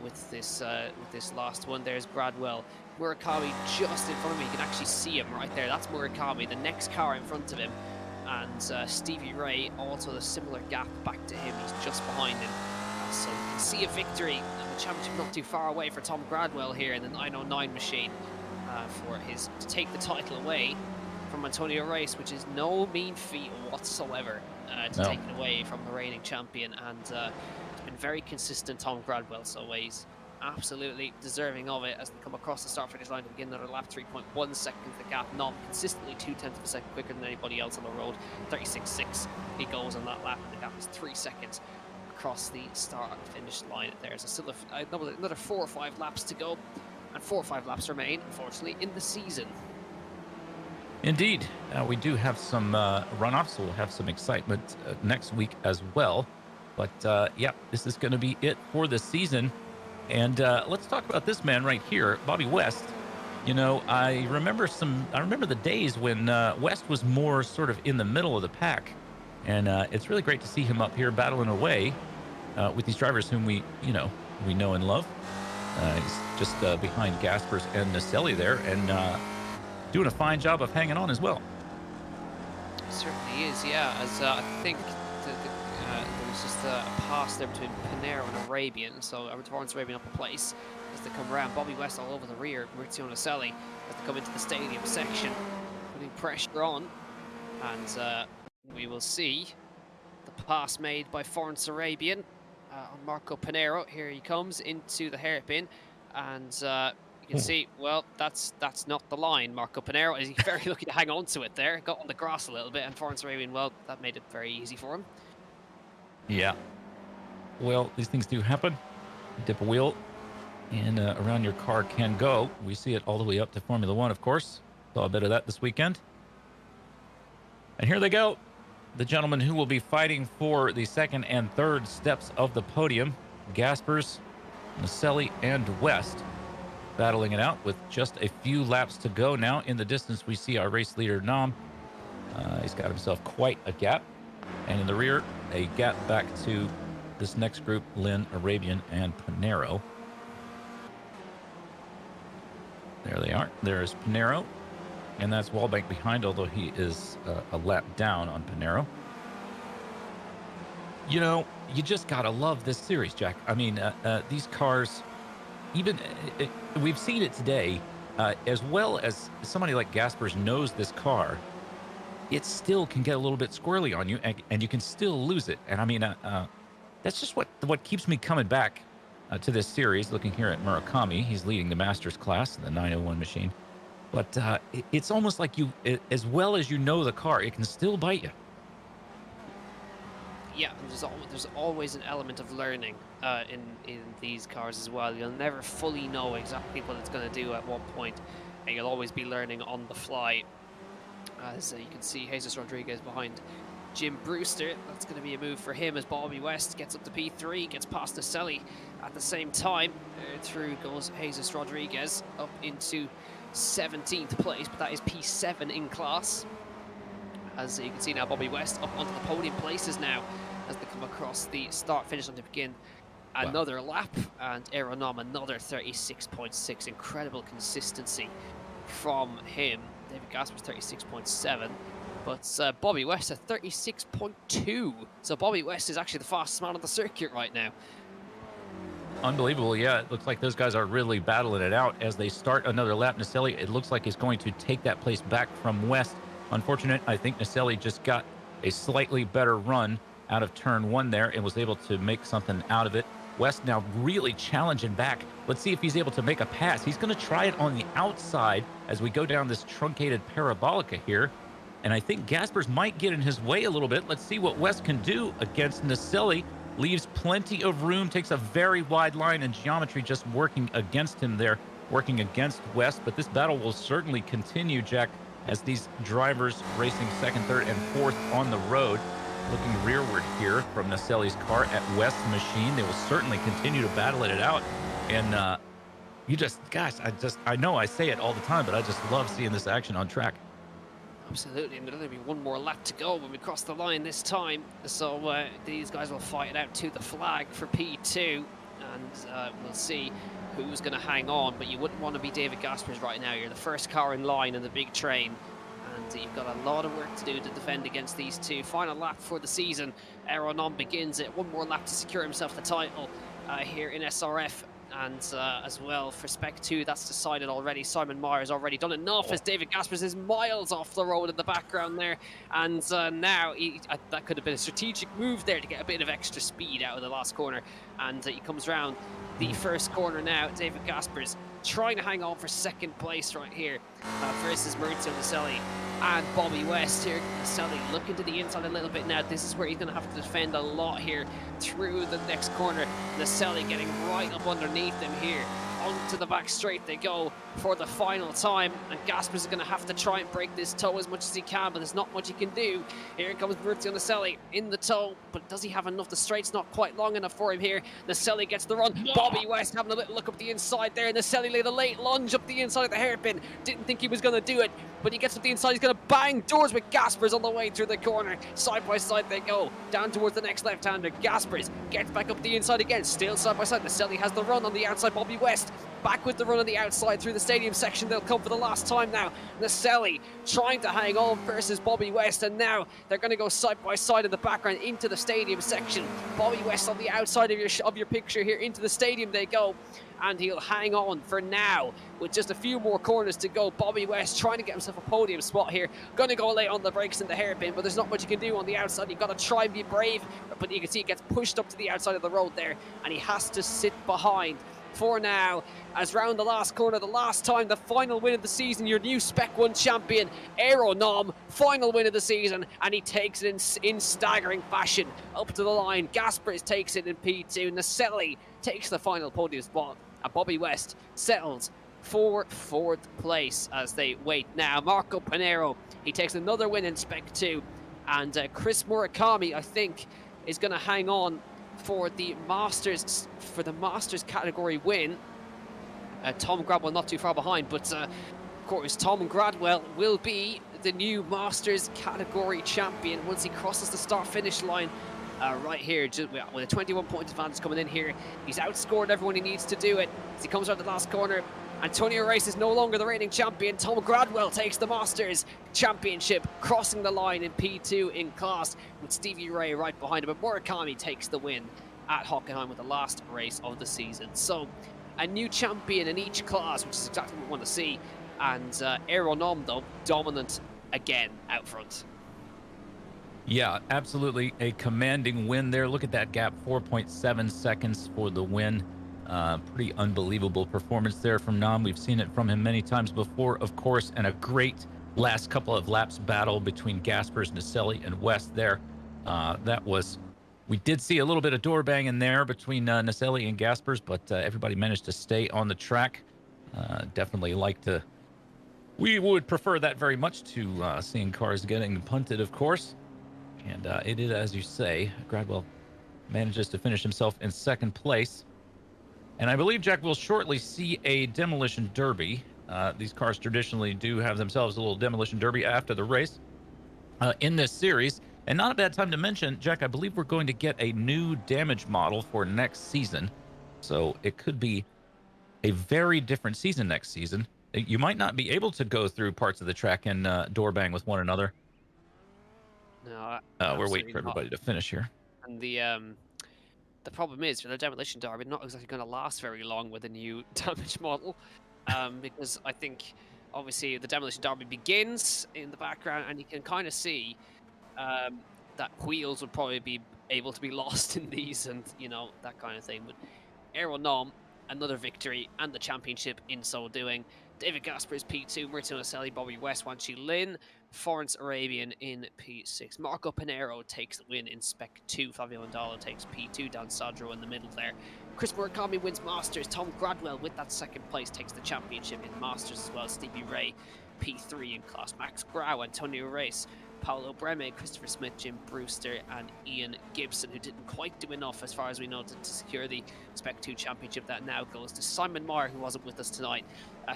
with this last one. There's Gradwell. Murakami just in front of me. You can actually see him right there. That's Murakami, the next car in front of him. And Stevie Ray, also a similar gap back to him. He's just behind him. So you can see a victory, and the championship not too far away for Tom Gradwell here in the 909 machine to take the title away from Antonio Race, which is no mean feat whatsoever to take it away from the reigning champion. And it's been very consistent, Tom Gradwell, so he's absolutely deserving of it as they come across the start-finish line to begin another lap. 3.1 seconds the gap, not consistently 0.2 of a second quicker than anybody else on the road. 36.6 he goes on that lap, and the gap is 3 seconds across the start-finish line. There's still another 4 or 5 laps to go, and 4 or 5 laps remain, unfortunately, in the season. Indeed. We do have some runoffs, so we'll have some excitement next week as well. But yeah, this is going to be it for the season. And let's talk about this man right here, Bobby West. You know, I remember the days when West was more sort of in the middle of the pack, and it's really great to see him up here battling away with these drivers whom we know and love. He's just behind Gaspers and Naselli there, and doing a fine job of hanging on as well. Certainly is, yeah. As I think there was just a pass there between Pinero and Arabian, so Torrance Arabian up a place as they come around. Bobby West all over the rear, Maurizio Naselli as they come into the stadium section, putting pressure on, and we will see the pass made by Torrance Arabian on Marco Pinero. Here he comes into the hairpin, and you can see, well, that's not the line. Marco Pinero is very lucky to hang on to it there. Got on the grass a little bit, and Torrance Arabian, well, that made it very easy for him. Yeah. Well, these things do happen. You dip a wheel, and around your car can go. We see it all the way up to Formula One, of course. Saw a bit of that this weekend. And here they go. The gentlemen who will be fighting for the second and third steps of the podium. Gaspers, Naselli, and West battling it out with just a few laps to go now. In the distance, we see our race leader, Nam. He's got himself quite a gap. And in the rear, a gap back to this next group, Lynn, Arabian, and Pinero. There they are. There's Pinero. And that's Wallbank behind, although he is a lap down on Pinero. You know, you just got to love this series, Jack. I mean, these cars, even we've seen it today, as well as somebody like Gaspers knows this car, it still can get a little bit squirrely on you, and you can still lose it. And I mean, that's just what keeps me coming back to this series. Looking here at Murakami, he's leading the Masters class in the 901 machine. But it's almost like you, as well as you know the car, it can still bite you. Yeah, there's always an element of learning in these cars as well. You'll never fully know exactly what it's going to do at one point, and you'll always be learning on the fly. As you can see, Jesus Rodriguez behind Jim Brewster. That's going to be a move for him as Bobby West gets up to P3, gets past Naselli at the same time. Through goes Jesus Rodriguez up into 17th place, but that is P7 in class. As you can see now, Bobby West up onto the podium places now as they come across the start finish line to begin another lap, and Aeronom another 36.6. Incredible consistency from him. David Gasper's 36.7, but Bobby West at 36.2. So Bobby West is actually the fastest man on the circuit right now. Unbelievable. Yeah, it looks like those guys are really battling it out as they start another lap. Naselli, it looks like he's going to take that place back from West. Unfortunate, I think Naselli just got a slightly better run out of turn one there and was able to make something out of it. West now really challenging back. Let's see if he's able to make a pass. He's going to try it on the outside as we go down this truncated parabolica here. And I think Gaspers might get in his way a little bit. Let's see what West can do against Naselli. Leaves plenty of room, takes a very wide line, and geometry just working against him there, working against West. But this battle will certainly continue, Jack, as these drivers racing second, third, and fourth on the road. Looking rearward here from Naselli's car at West's machine. They will certainly continue to battle it out. And you just, gosh, I know I say it all the time, but I just love seeing this action on track. Absolutely, and there'll only be one more lap to go when we cross the line this time. So these guys will fight it out to the flag for P2, and we'll see who's going to hang on. But you wouldn't want to be David Gaspers right now. You're the first car in line in the big train, and you've got a lot of work to do to defend against these two. Final lap for the season. Aeronom begins it. One more lap to secure himself the title here in SRF. And as well for Spec 2, that's decided already. Simon Meyer has already done enough as David Gaspers is miles off the road in the background there. And now that could have been a strategic move there to get a bit of extra speed out of the last corner. And he comes round the first corner now. David Gaspers trying to hang on for second place right here versus Maurizio Naselli and Bobby West here. Naselli looking to the inside a little bit now. This is where he's going to have to defend a lot here through the next corner. Naselli getting right up underneath him here. into the back straight they go for the final time, and Gaspers is going to have to try and break this toe as much as he can, but there's not much he can do. Here comes Maurizio Naselli in the toe, but does he have enough? The straight's not quite long enough for him here. Naselli gets the run. Bobby West having a little look up the inside there. Naselli laid a late lunge up the inside of the hairpin. Didn't think he was going to do it, but he gets up the inside. He's going to bang doors with Gaspers on the way through the corner. Side by side they go, down towards the next left-hander. Gaspers gets back up the inside again, still side by side. Naselli has the run on the outside. Bobby West back with the run on the outside through the stadium section. They'll come for the last time now. Naselli trying to hang on versus Bobby West, and now they're going to go side by side in the background into the stadium section. Bobby West on the outside of your picture here, into the stadium they go, and he'll hang on for now with just a few more corners to go. Bobby West trying to get himself a podium spot here. Going to go late on the brakes in the hairpin, but there's not much you can do on the outside. You've got to try and be brave, but you can see he gets pushed up to the outside of the road there, and he has to sit behind for now, as round the last corner, the last time, the final win of the season, your new Spec 1 champion, Aero Nom, final win of the season, and he takes it in staggering fashion up to the line. Gaspers takes it in P2, Naselli takes the final podium spot, and Bobby West settles for 4th place as they wait now. Marco Pinero, he takes another win in Spec 2, and Chris Murakami, I think, is going to hang on for the Masters category win. Tom Gradwell not too far behind, but of course Tom Gradwell will be the new Masters category champion once he crosses the start-finish line right here, just with a 21-point advantage coming in here. He's outscored everyone he needs to do it as he comes out the last corner. Antonio Race is no longer the reigning champion. Tom Gradwell takes the Masters Championship, crossing the line in P2 in class with Stevie Ray right behind him. But Murakami takes the win at Hockenheim with the last race of the season. So a new champion in each class, which is exactly what we want to see. And Aero Nom, though, dominant again out front. Yeah, absolutely a commanding win there. Look at that gap, 4.7 seconds for the win. Pretty unbelievable performance there from Nom. We've seen it from him many times before, of course, and a great last couple of laps battle between Gaspers, Naselli, and West there. We did see a little bit of door banging there between Naselli and Gaspers, but everybody managed to stay on the track. We would prefer that very much to seeing cars getting punted, of course. And it is, as you say, Gradwell manages to finish himself in 2nd place. And I believe, Jack, will shortly see a demolition derby. These cars traditionally do have themselves a little demolition derby after the race in this series. And not a bad time to mention, Jack, I believe we're going to get a new damage model for next season. So it could be a very different season next season. You might not be able to go through parts of the track and door bang with one another. No, we're waiting for everybody to finish here. And the problem is, for the demolition derby, not exactly going to last very long with a new damage model, because I think, obviously, the demolition derby begins in the background, and you can kind of see that wheels would probably be able to be lost in these, and that kind of thing. But Aero Nom, another victory and the championship in so doing. David Gaspers P2, Maurizio Naselli, Bobby West, Wan Chi Lin, Florence Arabian in P6. Marco Pinero takes the win in Spec 2. Fabio Andalo takes P2. Dan Sadro in the middle there. Chris Murakami wins Masters. Tom Gradwell with that 2nd place takes the championship in Masters as well. Stevie Ray P3 in class. Max Grau, Antonio Race, Paolo Breme, Christopher Smith, Jim Brewster, and Ian Gibson, who didn't quite do enough, as far as we know, to secure the Spec 2 championship. That now goes to Simon Meyer, who wasn't with us tonight.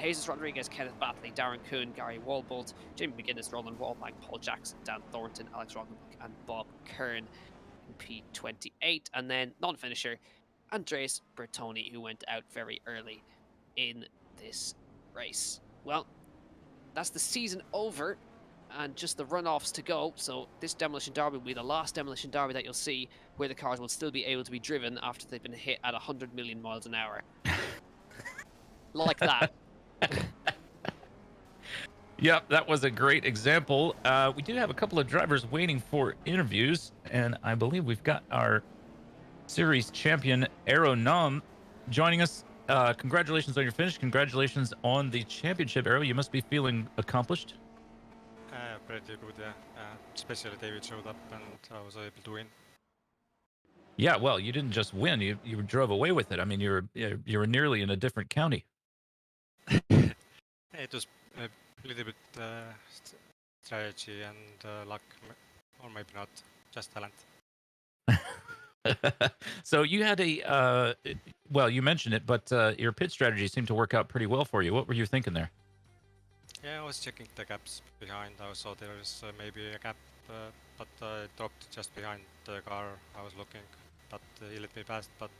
Jesus Rodriguez, Kenneth Batley, Darren Kuhn, Gary Walbolt, Jimmy McGuinness, Roland Wallbank, Paul Jackson, Dan Thornton, Alex Roggenbuck, and Bob Kern in P28. And then non-finisher, Andres Bertoni, who went out very early in this race. Well, that's the season over, and just the runoffs to go. So this demolition derby will be the last demolition derby that you'll see where the cars will still be able to be driven after they've been hit at 100 million miles an hour. Like that. Yep, that was a great example. We do have a couple of drivers waiting for interviews, and I believe we've got our series champion, Aero Nom, joining us. Congratulations on your finish. Congratulations on the championship, Aero. You must be feeling accomplished. Pretty good, yeah. Especially David showed up and I was able to win. Yeah, well, you didn't just win. You drove away with it. I mean, you were nearly in a different county. It was a little bit strategy and luck, or maybe not, just talent. So you had well, you mentioned it, but your pit strategy seemed to work out pretty well for you. What were you thinking there? Yeah, I was checking the gaps behind. I saw there was maybe a gap, but I dropped just behind the car. I was looking, but he let me pass. But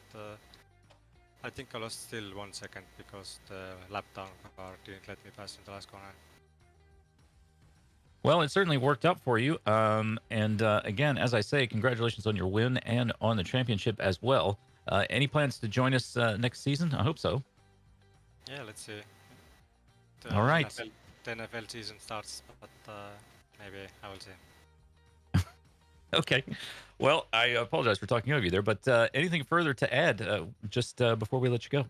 I think I lost still 1 second because the lap down car didn't let me pass in the last corner. Well, it certainly worked out for you. And again, as I say, congratulations on your win and on the championship as well. Any plans to join us next season? I hope so. Yeah, let's see. All right. The NFL season starts, but maybe I will see. Okay. Well, I apologize for talking over you there, but anything further to add just before we let you go?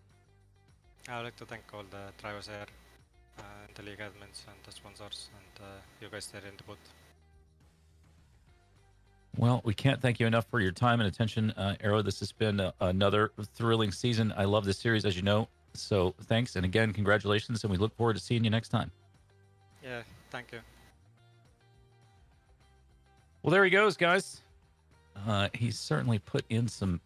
I would like to thank all the drivers here, the league admins and the sponsors, and you guys there in the booth. Well, we can't thank you enough for your time and attention, Arrow. This has been another thrilling season. I love this series, as you know. So thanks. And again, congratulations. And we look forward to seeing you next time. Yeah, thank you. Well, there he goes, guys. He's certainly put in some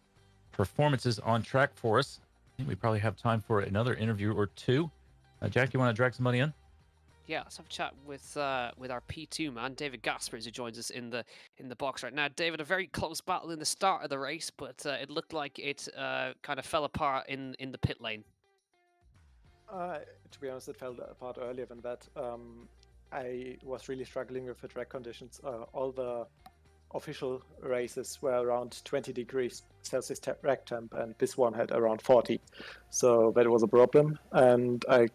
performances on track for us. I think we probably have time for another interview or two. Jack, you want to drag somebody in? Yeah, let's have a chat with our P2 man, David Gaspers, who joins us in the box right now. David, a very close battle in the start of the race, but it looked like it kind of fell apart in the pit lane. To be honest, it fell apart earlier than that. I was really struggling with the track conditions. All the official races were around 20 degrees Celsius track temp, and this one had around 40. So that was a problem, and I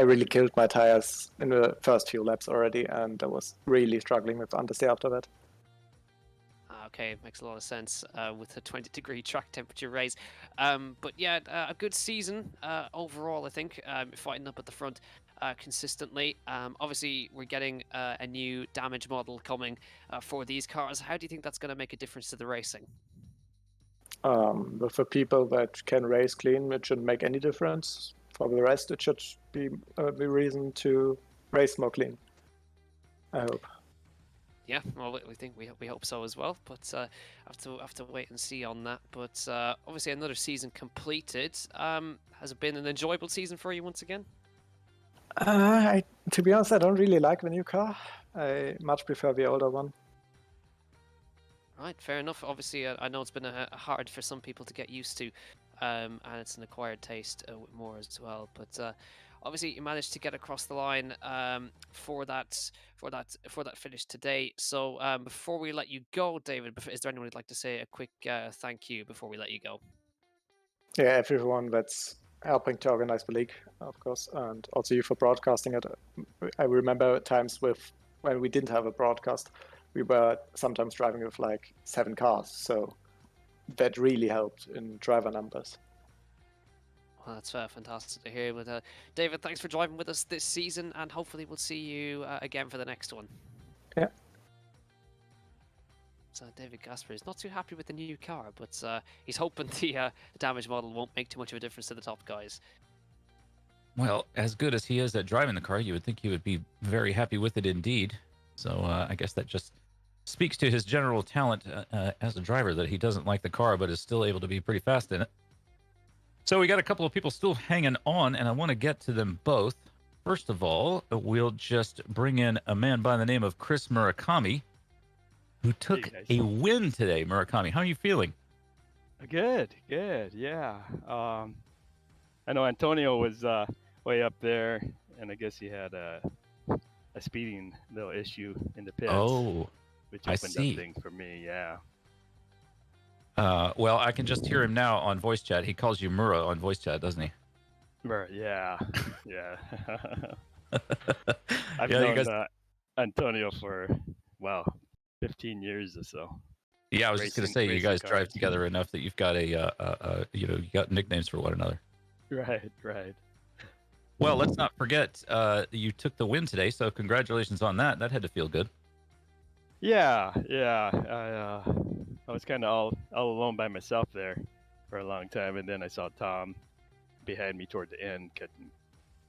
really killed my tires in the first few laps already, and I was really struggling with understeer after that. Okay, makes a lot of sense with a 20-degree track temperature race. But yeah, a good season overall, I think, fighting up at the front consistently. Obviously, we're getting a new damage model coming for these cars. How do you think that's going to make a difference to the racing? But for people that can race clean, it shouldn't make any difference. For the rest, it should be the reason to race more clean, I hope. Yeah, well, we hope so as well, but have to wait and see on that. But obviously, another season completed. Has it been an enjoyable season for you once again? To be honest, I don't really like the new car. I much prefer the older one. Right, fair enough. Obviously, I know it's been hard for some people to get used to, and it's an acquired taste more as well. But obviously, you managed to get across the line for that finish today. So before we let you go, David, is there anyone who'd like to say a quick thank you before we let you go? Yeah, everyone that's helping to organize the league, of course, and also you for broadcasting it. I remember times when we didn't have a broadcast, we were sometimes driving with like 7 cars, so that really helped in driver numbers. Well, that's fantastic to hear. But David, thanks for driving with us this season, and hopefully we'll see you again for the next one. Yeah. So David Gasper is not too happy with the new car, but he's hoping the damage model won't make too much of a difference to the top guys. Well, as good as he is at driving the car, you would think he would be very happy with it indeed. So I guess that just speaks to his general talent as a driver, that he doesn't like the car, but is still able to be pretty fast in it. So we got a couple of people still hanging on, and I want to get to them both. First of all, we'll just bring in a man by the name of Chris Murakami, who took a win today. Murakami, how are you feeling? Good, yeah. I know Antonio was way up there, and I guess he had a speeding little issue in the pits. Oh, which opened up things for me, yeah. Well, I can just hear him now on voice chat. He calls you Mura on voice chat, doesn't he? Mura, yeah. I've known Antonio for, 15 years or so. Yeah, I was just going to say, you guys drive together enough that you've got you got nicknames for one another. Right. Well, let's not forget, you took the win today, so congratulations on that. That had to feel good. Yeah. I was kind of all alone by myself there for a long time, and then I saw Tom behind me toward the end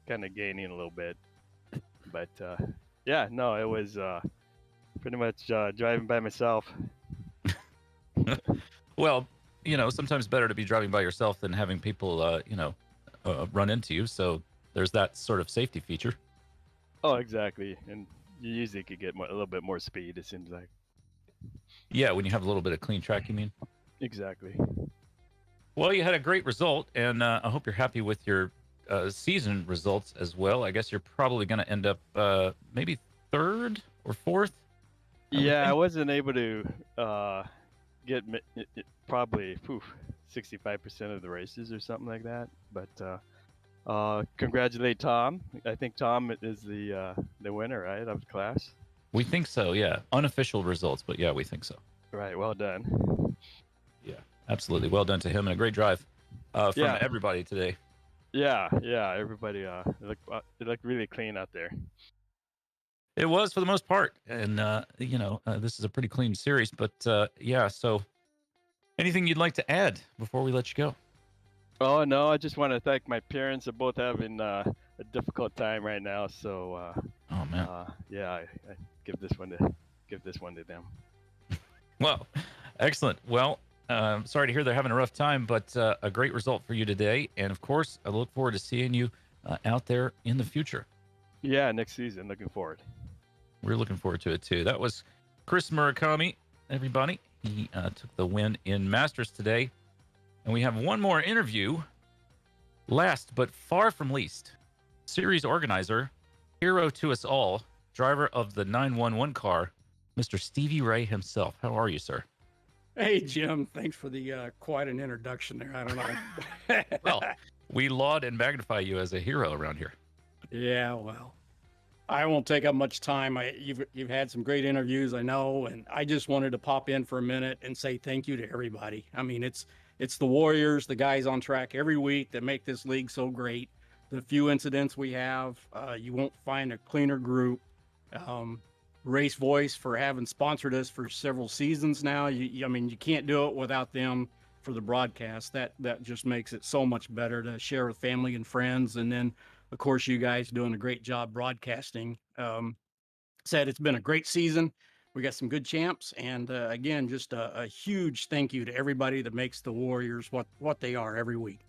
kind of gaining a little bit. But yeah, no, it was pretty much driving by myself. Well, sometimes better to be driving by yourself than having people, run into you. So there's that sort of safety feature. Oh, exactly. And you usually could get a little bit more speed, it seems like. Yeah, when you have a little bit of clean track, you mean? Exactly. Well, you had a great result, and I hope you're happy with your season results as well. I guess you're probably going to end up maybe third or fourth. I wasn't able to get probably 65% of the races or something like that. But congratulate Tom. I think Tom is the winner, right, of the class? We think so, yeah. Unofficial results, but yeah, we think so. Right, well done. Yeah, absolutely. Well done to him, and a great drive from everybody today. Yeah, everybody it looked really clean out there. It was for the most part, and this is a pretty clean series. But so anything you'd like to add before we let you go? Oh no, I just want to thank my parents. Are both having a difficult time right now, so oh man, I give this one to them. Well, excellent. Well, sorry to hear they're having a rough time, but a great result for you today, and of course, I look forward to seeing you out there in the future. Yeah, next season. Looking forward. We're looking forward to it too. That was Chris Murakami, everybody. He took the win in Masters today. And we have one more interview. Last but far from least, series organizer, hero to us all, driver of the 911 car, Mr. Stevie Ray himself. How are you, sir? Hey, Jim. Thanks for the quite an introduction there. I don't know. Well, we laud and magnify you as a hero around here. Yeah, well, I won't take up much time. You've had some great interviews, I know, and I just wanted to pop in for a minute and say thank you to everybody. I mean, it's the Warriors, the guys on track every week that make this league so great. The few incidents we have, you won't find a cleaner group. Race Voice for having sponsored us for several seasons now. You can't do it without them for the broadcast. That just makes it so much better to share with family and friends. And then, of course, you guys doing a great job broadcasting. Said it's been a great season. We got some good champs, and again, just a huge thank you to everybody that makes the Warriors what they are every week.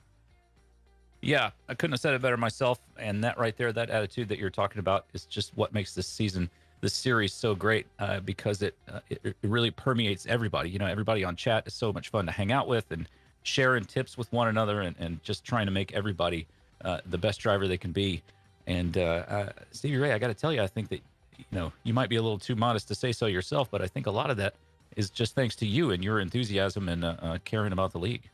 Yeah, I couldn't have said it better myself. And that right there, that attitude that you're talking about is just what makes this series so great, because it really permeates everybody. Everybody on chat is so much fun to hang out with and sharing tips with one another, and just trying to make everybody the best driver they can be. And Stevie Ray, I got to tell you, I think that you might be a little too modest to say so yourself, but I think a lot of that is just thanks to you and your enthusiasm and caring about the league.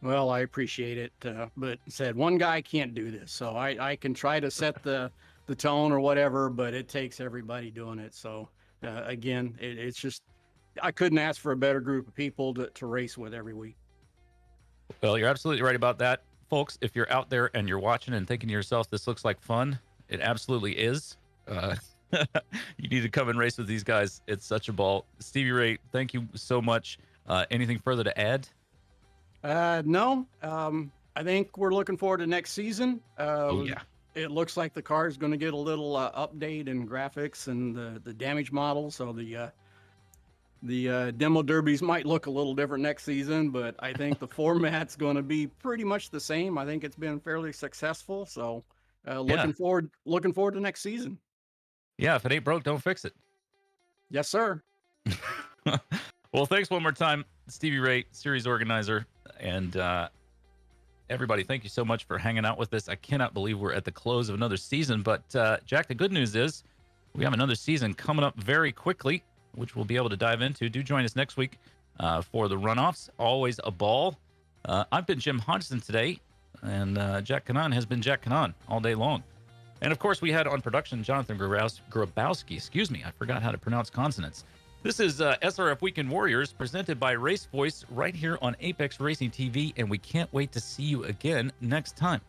Well, I appreciate it, but said one guy can't do this, so I can try to set the tone or whatever, but it takes everybody doing it. So again, it's just, I couldn't ask for a better group of people to race with every week. Well, you're absolutely right about that. Folks, if you're out there and you're watching and thinking to yourself, this looks like fun, it absolutely is. You need to come and race with these guys. It's such a ball. Stevie Ray, thank you so much. Anything further to add? No. I think we're looking forward to next season. Yeah. It looks like the car is going to get a little update in graphics and the damage model. So the demo derbies might look a little different next season, but I think the format's going to be pretty much the same. I think it's been fairly successful. So looking forward to next season. Yeah, if it ain't broke, don't fix it. Yes, sir. Well, thanks one more time, Stevie Ray, series organizer, and everybody. Thank you so much for hanging out with us. I cannot believe we're at the close of another season, but Jack, the good news is we have another season coming up very quickly, which we'll be able to dive into. Do join us next week for the runoffs. Always a ball. I've been Jim Hodgson today, and Jack Kanan has been Jack Kanan all day long. And of course, we had on production Jonathan Grabowski. Excuse me, I forgot how to pronounce consonants. This is SRF Weekend Warriors, presented by Race Voice, right here on Apex Racing TV, and we can't wait to see you again next time.